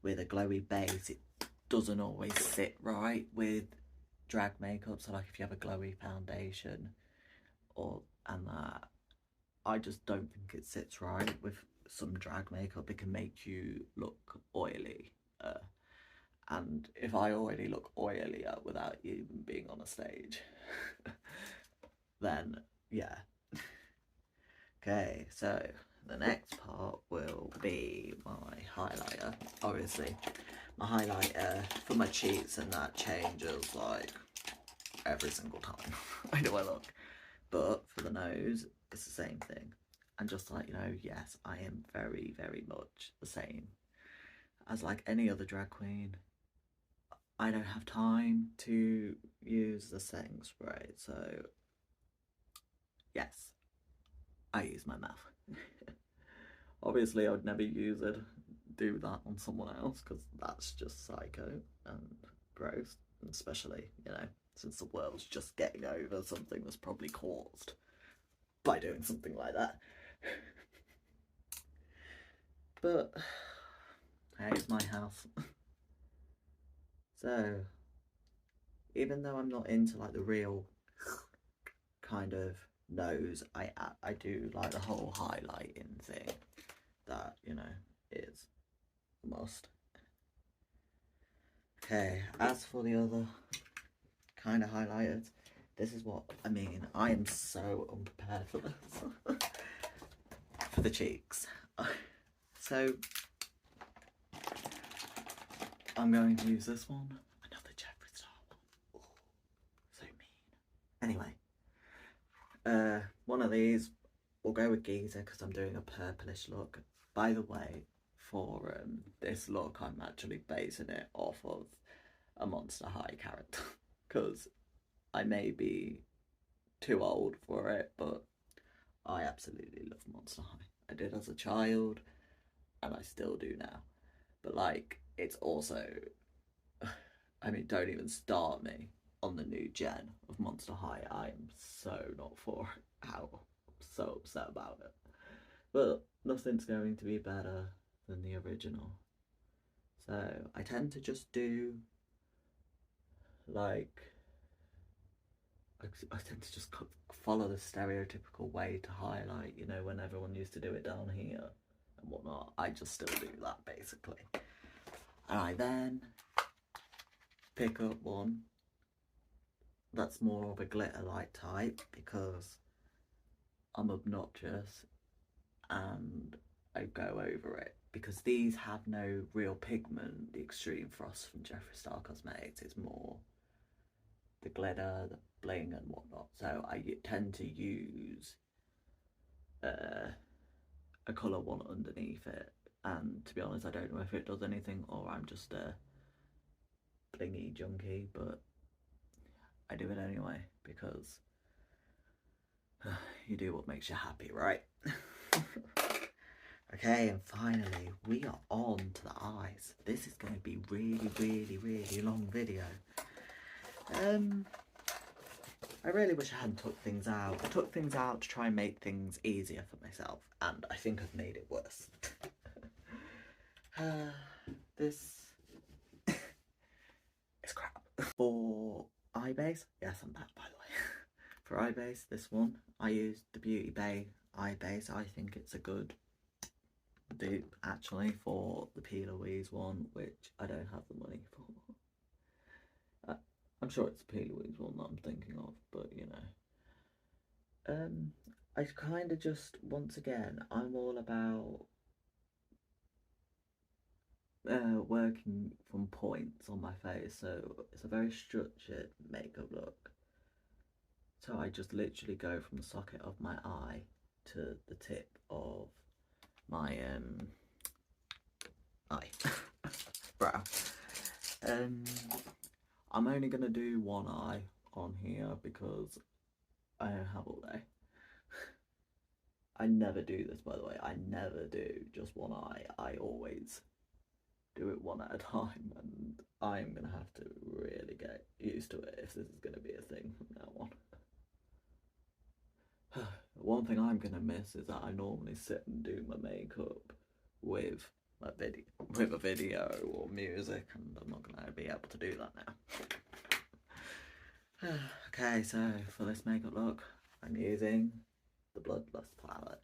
with a glowy base it doesn't always sit right with drag makeup. So like if you have a glowy foundation and that, I just don't think it sits right with some drag makeup. It can make you look oily, and if I already look oilier without even being on a stage, then yeah. Okay, so the next part will be my highlighter. Obviously, my highlighter for my cheeks and that changes like every single time I know I look. But for the nose, it's the same thing. And just like, you know, yes, I am very, very much the same as like any other drag queen. I don't have time to use the setting spray, so yes, I use my mouth. Obviously, I would never do that on someone else, because that's just psycho and gross, and especially, you know, since the world's just getting over something that's probably caused by doing something like that. But hey, it's my house. So even though I'm not into like the real kind of nose, I do like the whole highlighting thing that, you know, is a must. Okay, as for the other kind of highlighters, this is what I mean. I am so unprepared for this. For the cheeks. So I'm going to use this one. Another Jeffree Star one. Ooh, so mean. Anyway, one of these, we'll go with Giza because I'm doing a purplish look. By the way, for this look, I'm actually basing it off of a Monster High character, because I may be too old for it, but I absolutely love Monster High. I did as a child, and I still do now. But like, it's also, I mean, don't even start me on the new gen of Monster High. I am so not for it. How I'm so upset about it. But nothing's going to be better than the original. So I tend to just do like, I tend to just follow the stereotypical way to highlight, you know, when everyone used to do it down here and whatnot. I just still do that basically. And I then pick up one that's more of a glitter light type, because I'm obnoxious and I go over it, because these have no real pigment. The Extreme Frost from Jeffree Star Cosmetics is more the glitter, the bling and whatnot. So I tend to use a colour one underneath it. And to be honest, I don't know if it does anything or I'm just a blingy junkie, but I do it anyway because you do what makes you happy, right? Okay, and finally, we are on to the eyes. This is going to be really long video. I really wish I hadn't took things out. I took things out to try and make things easier for myself, and I think I've made it worse. This is crap. For eye base, yes, I'm back by the way. For eye base, this one, I used the Beauty Bay eye base. I think it's a good dupe actually for the P. Louise one, which I don't have the money for. I'm sure it's the P. Louise one that I'm thinking of, but you know. I kind of just, once again, I'm all about working from points on my face, so it's a very structured makeup look. So I just literally go from the socket of my eye to the tip of my eye, brow. I'm only gonna do one eye on here because I don't have all day. I never do this, by the way. I never do just one eye. I always do it one at a time, and I'm gonna have to really get used to it if this is gonna be a thing from now on. One thing I'm gonna miss is that I normally sit and do my makeup with a video or music, and I'm not gonna be able to do that now. Okay, so for this makeup look, I'm using the Bloodlust palette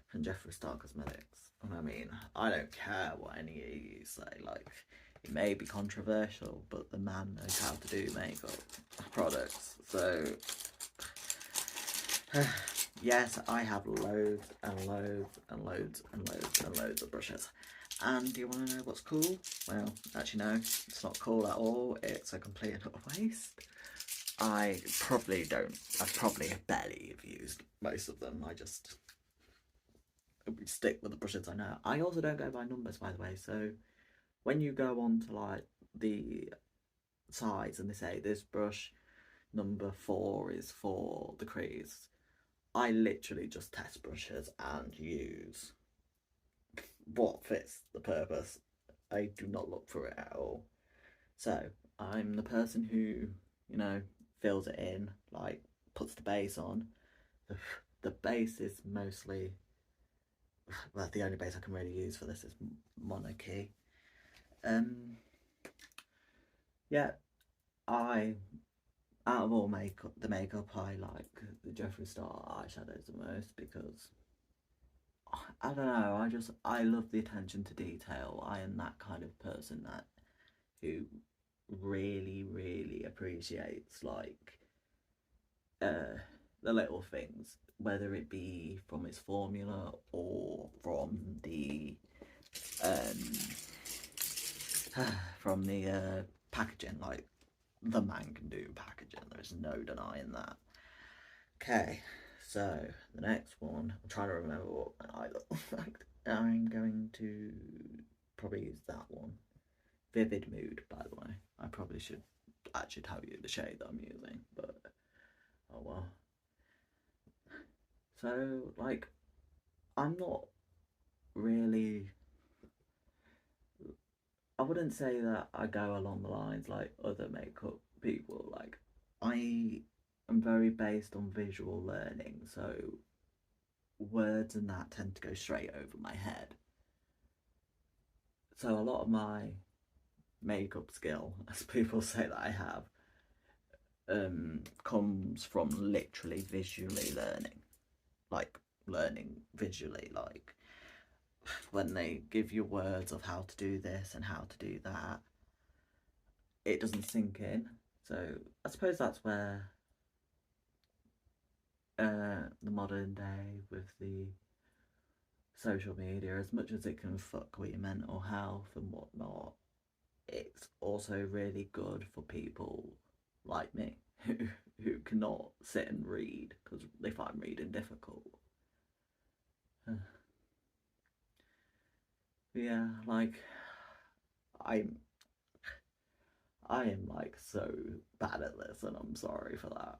from Jeffree Star Cosmetics. And I mean, I don't care what any of you say, like, it may be controversial, but the man knows how to do makeup products. So, yes, I have loads and loads and loads and loads and loads of brushes. And do you want to know what's cool? Well, actually no, it's not cool at all. It's a complete and utter waste. I probably barely have used most of them. I just stick with the brushes I know. I also don't go by numbers, by the way. So when you go on to like the sides and they say this brush number 4 is for the crease, I literally just test brushes and use what fits the purpose. I do not look for it at all. So I'm the person who, you know, fills it in, like puts the base on. The base is mostly, well, the only base I can really use for this is Monarchy. Yeah, out of all the makeup, I like the Jeffree Star eyeshadows the most because I don't know, I love the attention to detail. I am that kind of person who really appreciates like the little things, whether it be from its formula or from the packaging. Like, the man can do packaging, there's no denying that. Okay, so the next one, I'm trying to remember what my eye looks like. I'm going to probably use that one. Vivid Mood, by the way. I probably should actually tell you the shade that I'm using, but oh well. So, like, I'm not really, I wouldn't say that I go along the lines like other makeup people. Like, I am very based on visual learning, so words and that tend to go straight over my head. So a lot of my makeup skill, as people say that I have, comes from literally visually learning. Like, learning visually, like when they give you words of how to do this and how to do that, it doesn't sink in. So I suppose that's where the modern day with the social media, as much as it can fuck with your mental health and whatnot, it's also really good for people like me who cannot sit and read because they find reading difficult. Yeah, like I'm I am like so bad at this, and I'm sorry for that.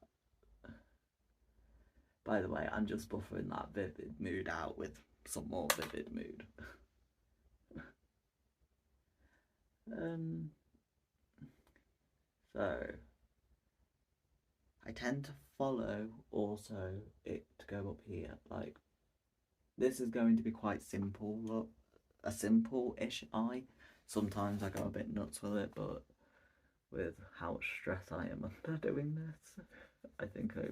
By the way, I'm just buffering that vivid mood out with some more vivid mood. um, so I tend to follow also it to go up here. Like this is going to be quite simple. Look, a simple-ish eye. Sometimes I go a bit nuts with it, but with how much stress I am under doing this, I think I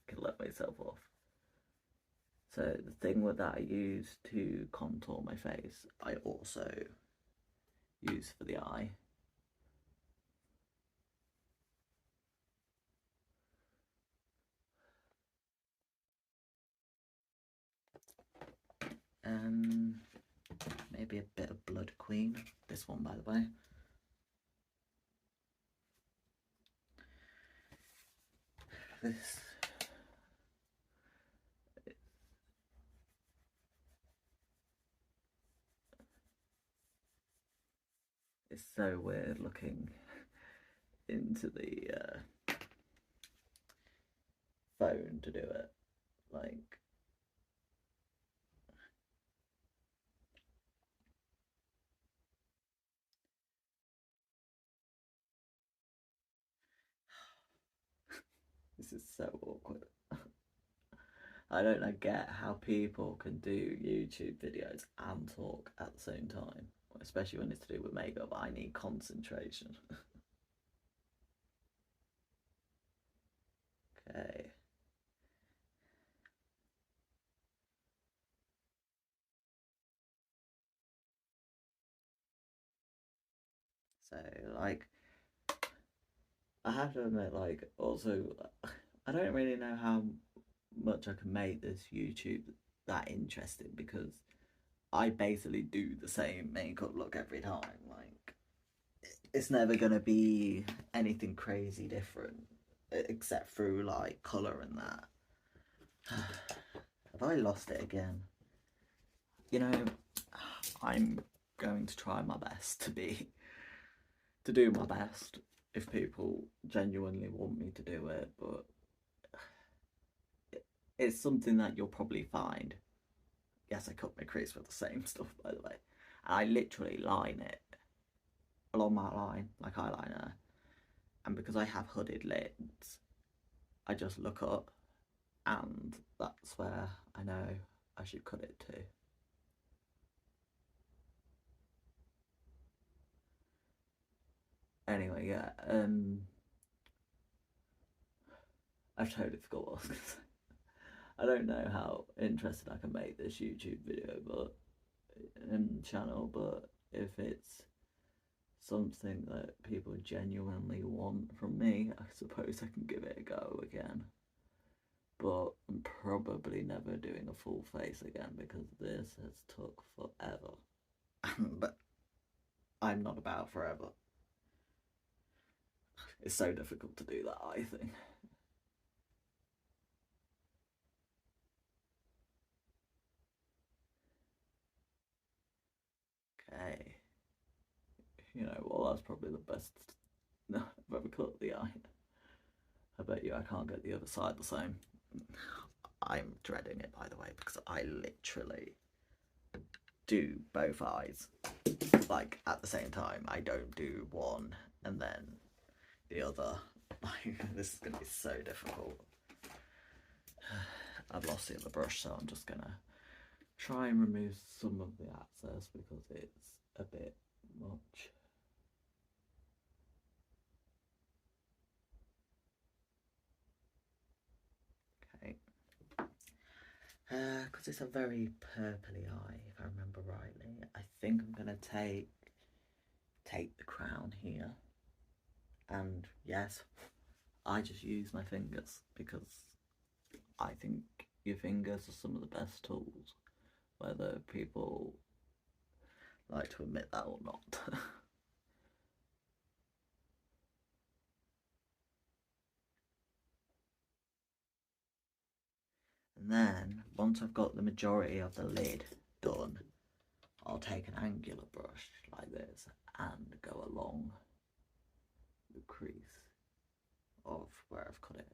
can let myself off. So the thing with that I use to contour my face, I also use for the eye. Maybe a bit of Blood Queen. This one, by the way. This is so weird looking into the phone to do it. Like, this is so awkward. I don't get how people can do YouTube videos and talk at the same time, especially when it's to do with makeup. I need concentration. Okay. So, like, I have to admit, like, also, I don't really know how much I can make this YouTube that interesting because I basically do the same makeup look every time. Like, it's never gonna be anything crazy different except through like colour and that. Have I lost it again? You know, I'm going to try my best to do my best if people genuinely want me to do it, but it's something that you'll probably find. Yes, I cut my crease with the same stuff, by the way. And I literally line it along my line, like eyeliner. And because I have hooded lids, I just look up and that's where I know I should cut it to. Anyway, yeah, I've totally forgot what I was going to say. I don't know how interested I can make this YouTube video, but channel, but if it's something that people genuinely want from me, I suppose I can give it a go again. But I'm probably never doing a full face again because this has took forever. But I'm not about forever. It's so difficult to do that, I think. Okay. You know, well, that's probably the best I've ever cut the eye. I bet you I can't get the other side the same. I'm dreading it, by the way, because I literally do both eyes like at the same time. I don't do one and then the other. This is gonna be so difficult. I've lost the other brush, so I'm just gonna try and remove some of the excess because it's a bit much. Okay. Because it's a very purpley eye, if I remember rightly. I think I'm gonna take the crown here, and yes, I just use my fingers because I think your fingers are some of the best tools, whether people like to admit that or not. And then once I've got the majority of the lid done, I'll take an angular brush like this and go along the crease of where I've cut it.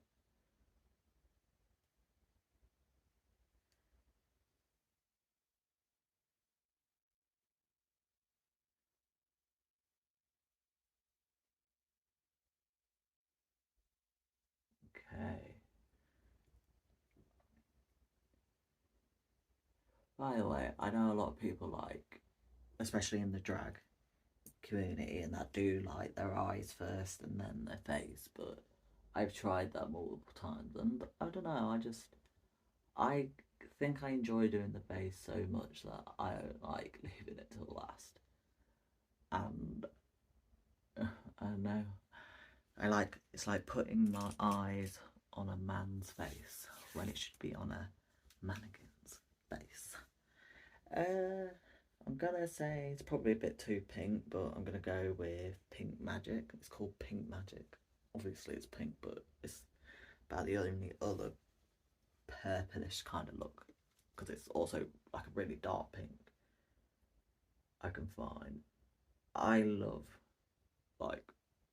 Okay. By the way, I know a lot of people like, especially in the drag community, and that do like their eyes first and then their face, but I've tried that multiple times and I don't know, I think I enjoy doing the face so much that I don't like leaving it till last. And I don't know. It's like putting my eyes on a man's face when it should be on a mannequin's face. I'm gonna say it's probably a bit too pink, but I'm gonna go with Pink Magic. It's called Pink Magic. Obviously it's pink, but it's about the only other purplish kind of look, because it's also like a really dark pink I can find. I love like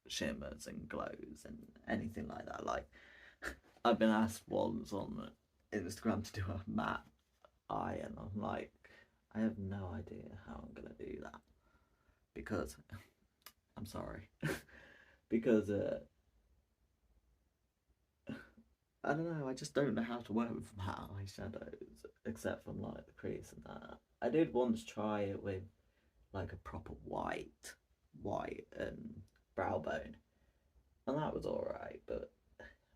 shimmers and glows and anything like that. Like I've been asked once on Instagram to do a matte eye, and I'm like, I have no idea how I'm gonna do that because I'm sorry because I don't know, I just don't know how to work with matte eyeshadows except from like the crease and that. I did once try it with like a proper white brow bone, and that was alright, but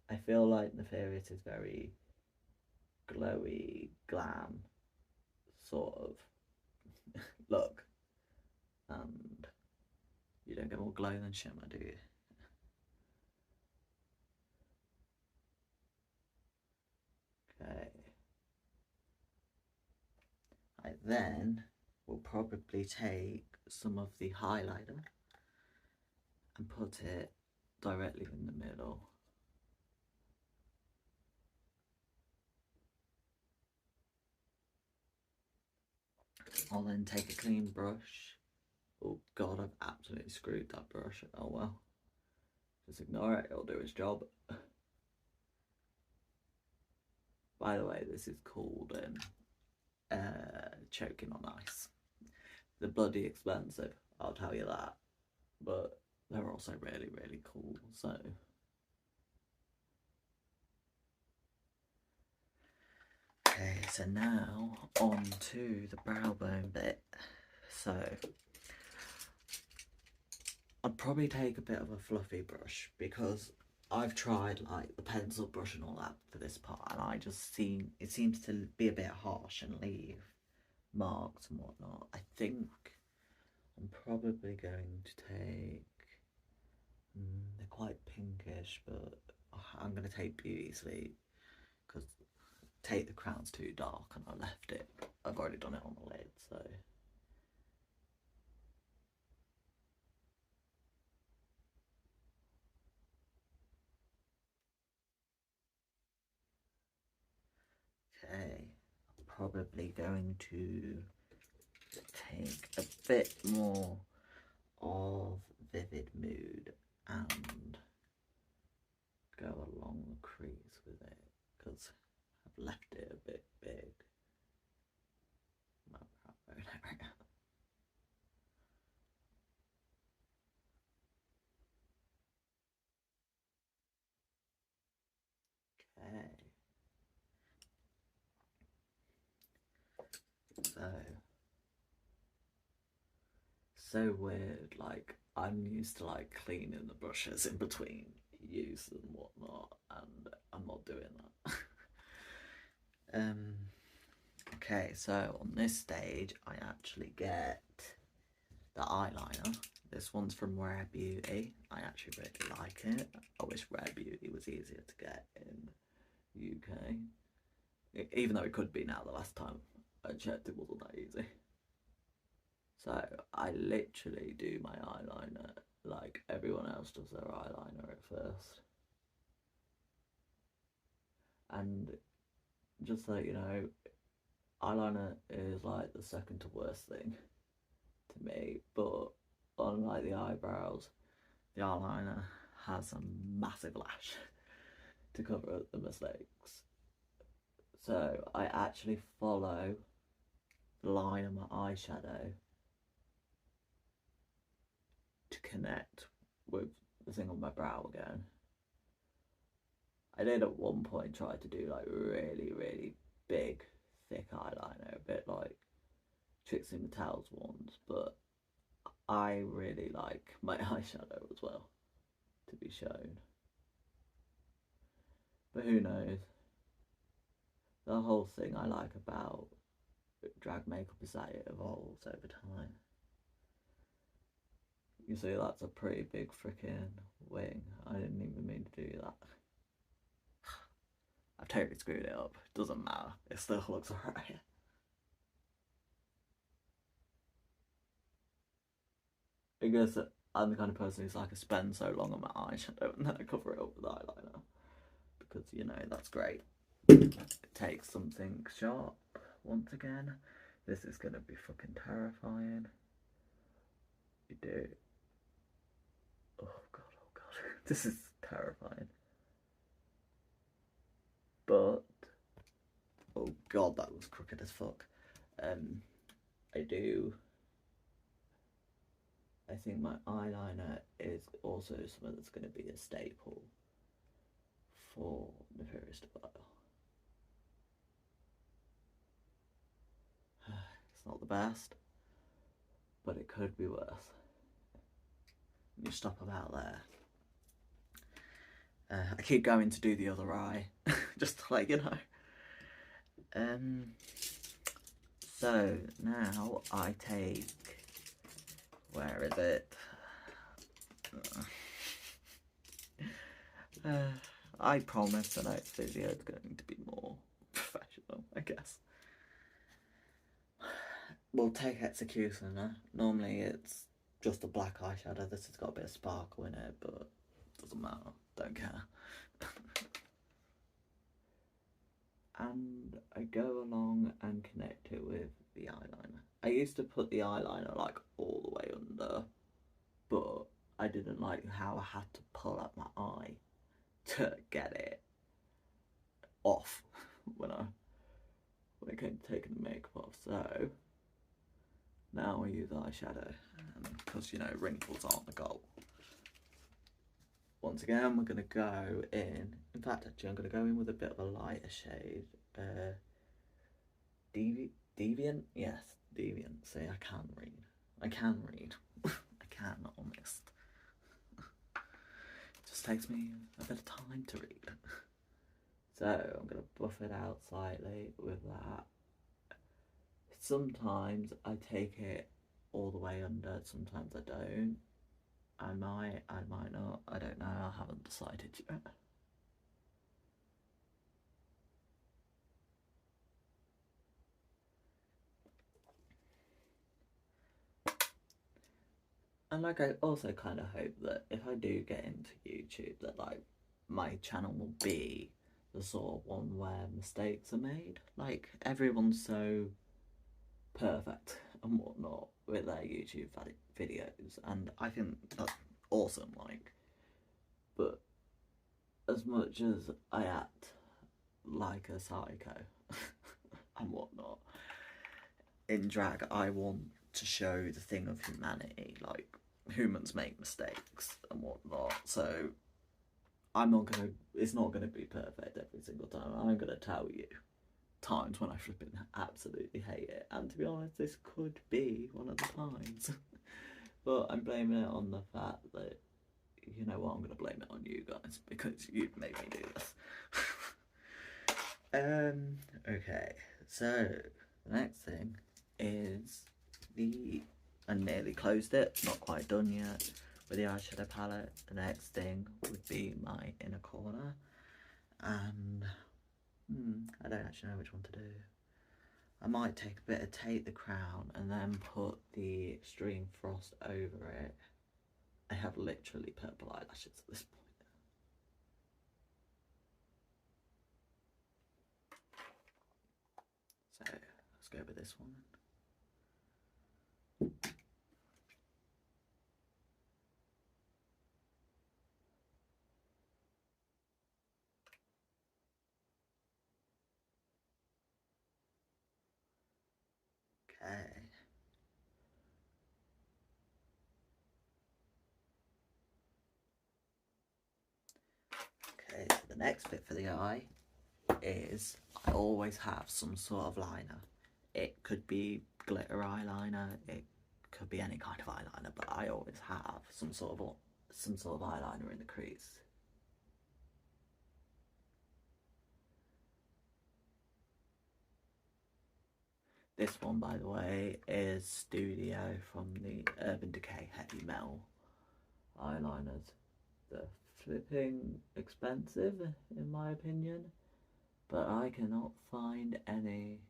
I feel like Nefarious is very glowy, glam sort of look, and you don't get more glow than shimmer, do you? Okay. I then will probably take some of the highlighter and put it directly in the middle. I'll then take a clean brush. Oh god, I've absolutely screwed that brush. Oh well. Just ignore it, it'll do its job. By the way, this is called choking on ice. They're bloody expensive, I'll tell you that. But they're also really, really cool, so. Okay, so now on to the brow bone bit. So I'd probably take a bit of a fluffy brush because I've tried like the pencil brush and all that for this part, and it seems to be a bit harsh and leave marks and whatnot. I think I'm probably going to take, they're quite pinkish, but I'm going to take Beauty Sleep because Take the Crown's too dark and I left it. I've already done it on the lid, so. Okay, I'm probably going to take a bit more of Vivid Mood and go along the crease with it because I've left it a bit big. My brow bone area. Okay. So weird, like I'm used to like cleaning the brushes in between use and whatnot, and I'm not doing that. Okay, so on this stage I actually get the eyeliner. This one's from Rare Beauty. I actually really like it. I wish Rare Beauty was easier to get in the UK, even though it could be now. The last time I checked it wasn't that easy. So I literally do my eyeliner like everyone else does their eyeliner at first. And just so you know, eyeliner is like the second to worst thing to me, but unlike the eyebrows, the eyeliner has a massive lash to cover up the mistakes. So I actually follow the line of my eyeshadow to connect with the thing on my brow again. I did at one point try to do like really, really big, thick eyeliner, a bit like Trixie Mattel's ones, but I really like my eyeshadow as well to be shown. But who knows? The whole thing I like about drag makeup is that it evolves over time. You see, that's a pretty big freaking wing. I didn't even mean to do that. I've totally screwed it up. Doesn't matter. It still looks alright. I guess I'm the kind of person who's like, I spend so long on my eyeshadow and then I cover it up with eyeliner. Because, you know, that's great. It takes something sharp once again. This is going to be fucking terrifying. You do. Oh god, oh god. This is terrifying. But, oh god, that looks crooked as fuck. I think my eyeliner is also something that's going to be a staple for Nefarious Style. It's not the best, but it could be worse. You stop about there. I keep going to do the other eye, just to let you know. So now I take, where is it? I promise the next video is going to be more professional, I guess. We'll take Executioner. Normally it's just a black eyeshadow. This has got a bit of sparkle in it, but it doesn't matter. Don't care. And I go along and connect it with the eyeliner. I used to put the eyeliner like all the way under, but I didn't like how I had to pull up my eye to get it off when it came to taking the makeup off. So now I use eyeshadow because, you know, wrinkles aren't the goal. Once again, we're going to go in fact, actually, I'm going to go in with a bit of a lighter shade. Deviant? Yes, Deviant. See, I can read. I can read. I can, almost. It just takes me a bit of time to read. So, I'm going to buff it out slightly with that. Sometimes I take it all the way under, sometimes I don't. I might not. I don't know. I haven't decided yet. And like, I also kind of hope that if I do get into YouTube, that like my channel will be the sort of one where mistakes are made. Like, everyone's so perfect and whatnot with their YouTube videos, and I think that's awesome. Like, but as much as I act like a psycho and whatnot in drag, I want to show the thing of humanity. Like, humans make mistakes and whatnot, so it's not gonna be perfect every single time. I'm gonna tell you times when I flipping absolutely hate it, and to be honest, this could be one of the times. But I'm blaming it on the fact that, you know what, I'm gonna blame it on you guys because you made me do this. Okay, so the next thing is I nearly closed it, not quite done yet with the eyeshadow palette. The next thing would be my inner corner, and I don't actually know which one to do. I might take a bit of Take the Crown and then put the Extreme Frost over it. I have literally purple eyelashes at this point. Let's go with this one. Okay. Okay, so the next bit for the eye is I always have some sort of liner. It could be glitter eyeliner, it could be any kind of eyeliner, but I always have some sort of eyeliner in the crease. This one, by the way, is Studio from the Urban Decay Heavy Metal eyeliners. They're flipping expensive, in my opinion, but I cannot find any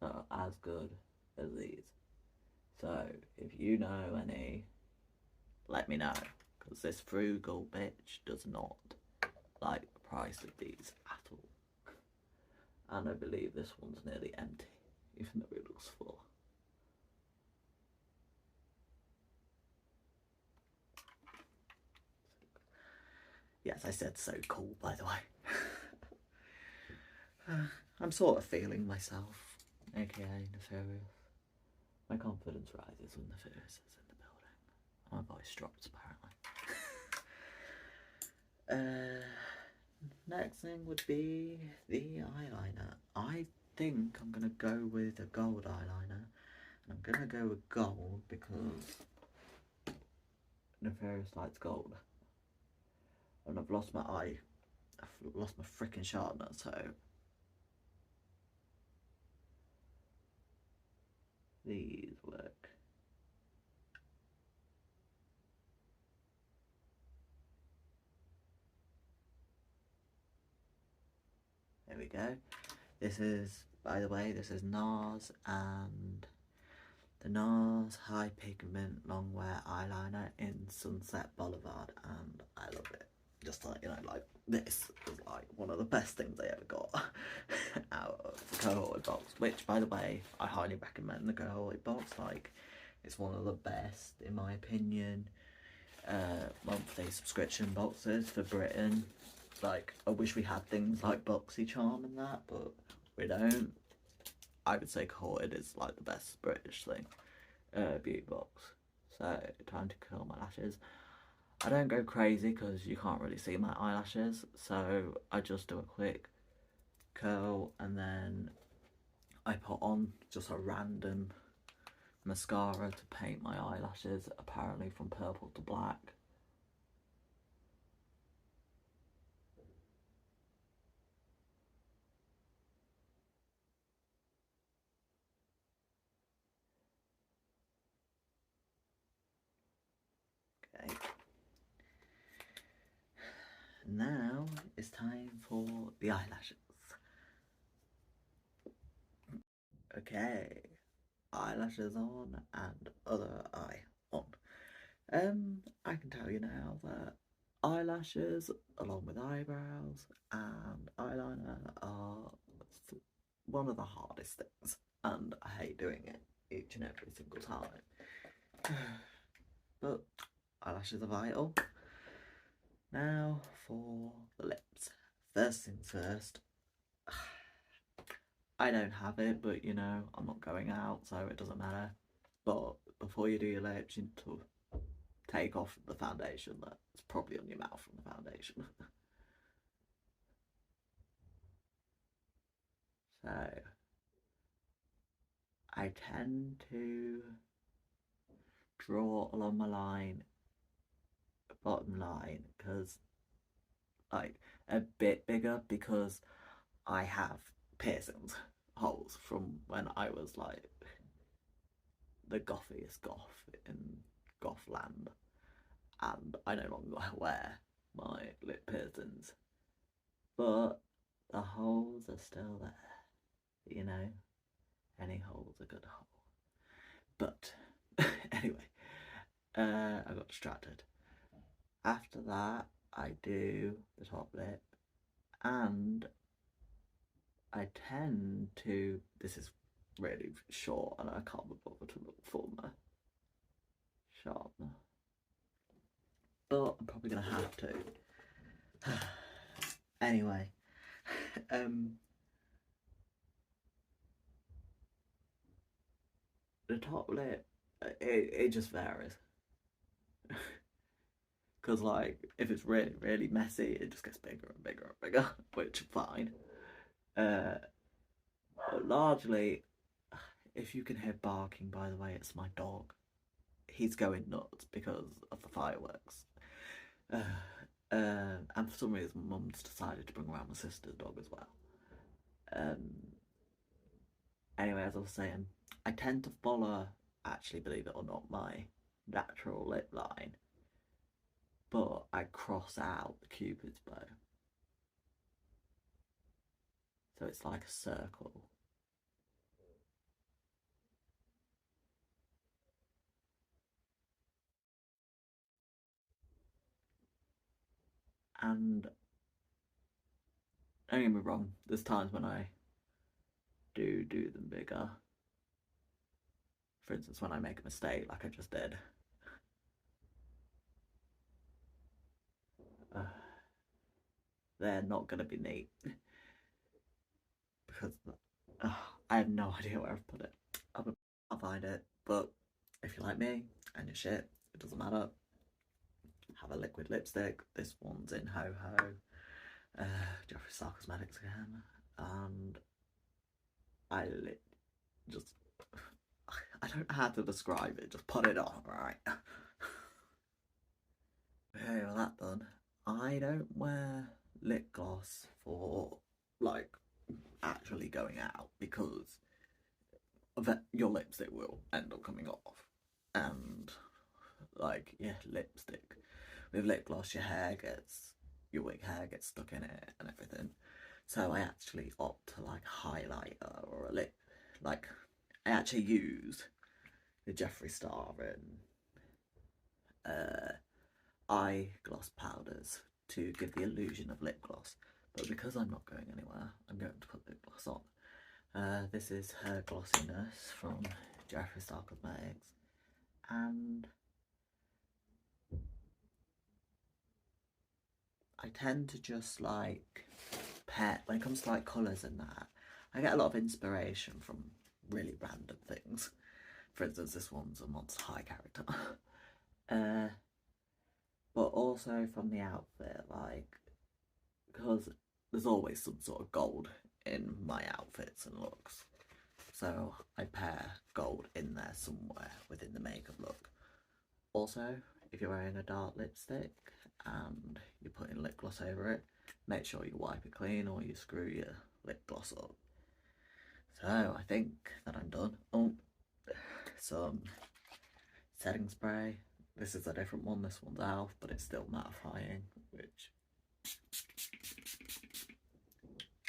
that are as good as these. So, if you know any, let me know, because this frugal bitch does not like the price of these at all. And I believe this one's nearly empty, even though it looks full. Yes, I said so cool, by the way. I'm sort of feeling myself, aka nefarious. My confidence rises when Nefarious is in the building. My voice drops, apparently. Next thing would be the eyeliner. I think I'm going to go with a gold eyeliner. And I'm going to go with gold because Nefarious likes gold. And I've lost my eye. I've lost my freaking sharpener, so these work. There we go. This is, by the way, this is NARS and the NARS High Pigment Long Wear Eyeliner in Sunset Boulevard, and I love it. Just like, you know, like this is like one of the best things I ever got out of the cohort box, which, by the way, I highly recommend the cohort box. Like, it's one of the best, in my opinion, monthly subscription boxes for Britain. Like, I wish we had things like BoxyCharm and that, but we don't. I would say Cohorted is like the best British thing, beauty box. So, time to curl my lashes. I don't go crazy because you can't really see my eyelashes, so I just do a quick curl and then I put on just a random mascara to paint my eyelashes, apparently from purple to black. Okay. Now it's time for the eyelashes. Okay, eyelashes on and other eye on. I can tell you now that eyelashes, along with eyebrows and eyeliner, are one of the hardest things, and I hate doing it each and every single time. But eyelashes are vital. Now for the lips. First things first. I don't have it, but you know, I'm not going out, so it doesn't matter. But before you do your lips, you need to take off the foundation that's probably on your mouth from the foundation. So, I tend to draw along my line, bottom line, because, like, a bit bigger because I have piercings, holes from when I was, like, the gothiest goth in goth land, and I no longer wear my lip piercings, but the holes are still there, you know, any hole's a good hole. But anyway, I got distracted. After that, I do the top lip, and I tend to, this is really short and I can't be bothered to look for my sharpener. But I'm probably going to have to. Anyway, the top lip, it just varies. Because, like, if it's really, really messy, it just gets bigger and bigger and bigger, which is fine. But largely, if you can hear barking, by the way, it's my dog. He's going nuts because of the fireworks. And for some reason, Mum's decided to bring around my sister's dog as well. Anyway, as I was saying, I tend to follow, actually, believe it or not, my natural lip line, but I cross out the Cupid's bow. So it's like a circle. And don't get me wrong, there's times when I do them bigger. For instance, when I make a mistake, like I just did. They're not going to be neat. Because I have no idea where I've put it. I'll find it. But if you're like me and you're shit, it doesn't matter. Have a liquid lipstick. This one's in Ho Ho. Jeffree Star Cosmetics again. And I just... I don't know how to describe it. Just put it on, right? Okay, well that done. I don't wear lip gloss for, like, actually going out because your lipstick will end up coming off. And, like, yeah, lipstick. With lip gloss, your wig hair gets stuck in it and everything. So I actually opt to, like, a highlighter or a lip. Like, I actually use the Jeffree Star and eye gloss powders to give the illusion of lip gloss. But because I'm not going anywhere, I'm going to put lip gloss on. This is her glossiness from Jeffree Star Cosmetics. And I tend to just like pair, when it comes to like colours and that, I get a lot of inspiration from really random things. For instance, this one's a Monster High character. But also from the outfit, like, because there's always some sort of gold in my outfits and looks. So I pair gold in there somewhere within the makeup look. Also, if you're wearing a dark lipstick and you're putting lip gloss over it, make sure you wipe it clean or you screw your lip gloss up. So I think that I'm done. Oh, some setting spray. This is a different one, this one's e.l.f., but it's still mattifying, which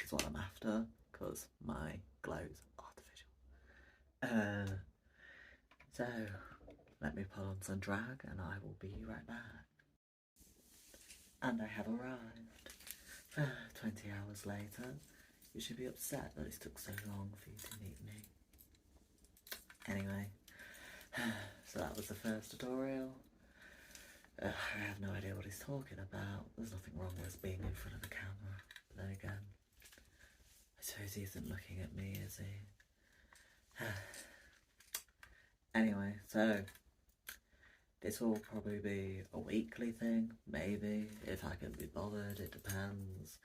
is what I'm after, because my glow's artificial. So, let me put on some drag and I will be right back. And I have arrived. 20 hours later. You should be upset that it took so long for you to meet me. Anyway, so that was the first tutorial. I have no idea what he's talking about. There's nothing wrong with being in front of the camera. But then again, I suppose he isn't looking at me, is he? Anyway, so this will probably be a weekly thing, maybe, if I can be bothered, it depends.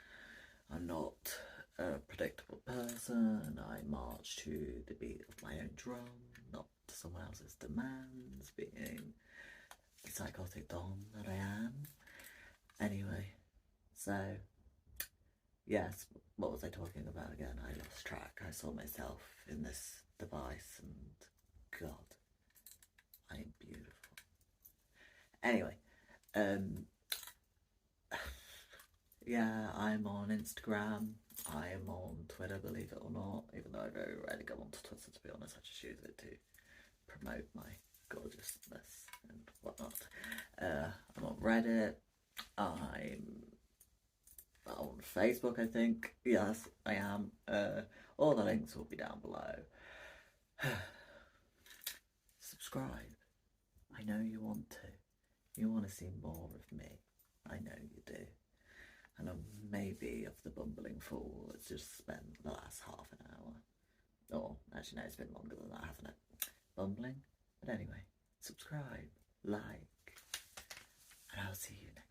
I'm not a predictable person. I march to the beat of my own drum, not to someone else's demands, being the psychotic dom that I am. Anyway, so, yes, what was I talking about again? I lost track. I saw myself in this device and, God, I am beautiful. Anyway, yeah, I'm on Instagram, I am on Twitter, believe it or not, even though I very rarely go onto Twitter, to be honest. I just use it to promote my gorgeousness and whatnot. I'm on Reddit, I'm on Facebook, I think. Yes, I am. All the links will be down below. Subscribe. I know you want to. You want to see more of me. I know you do. And maybe of the bumbling fool that's just spent the last half an hour. Or, actually no, it's been longer than that, hasn't it? Bumbling. But anyway, subscribe, like, and I'll see you next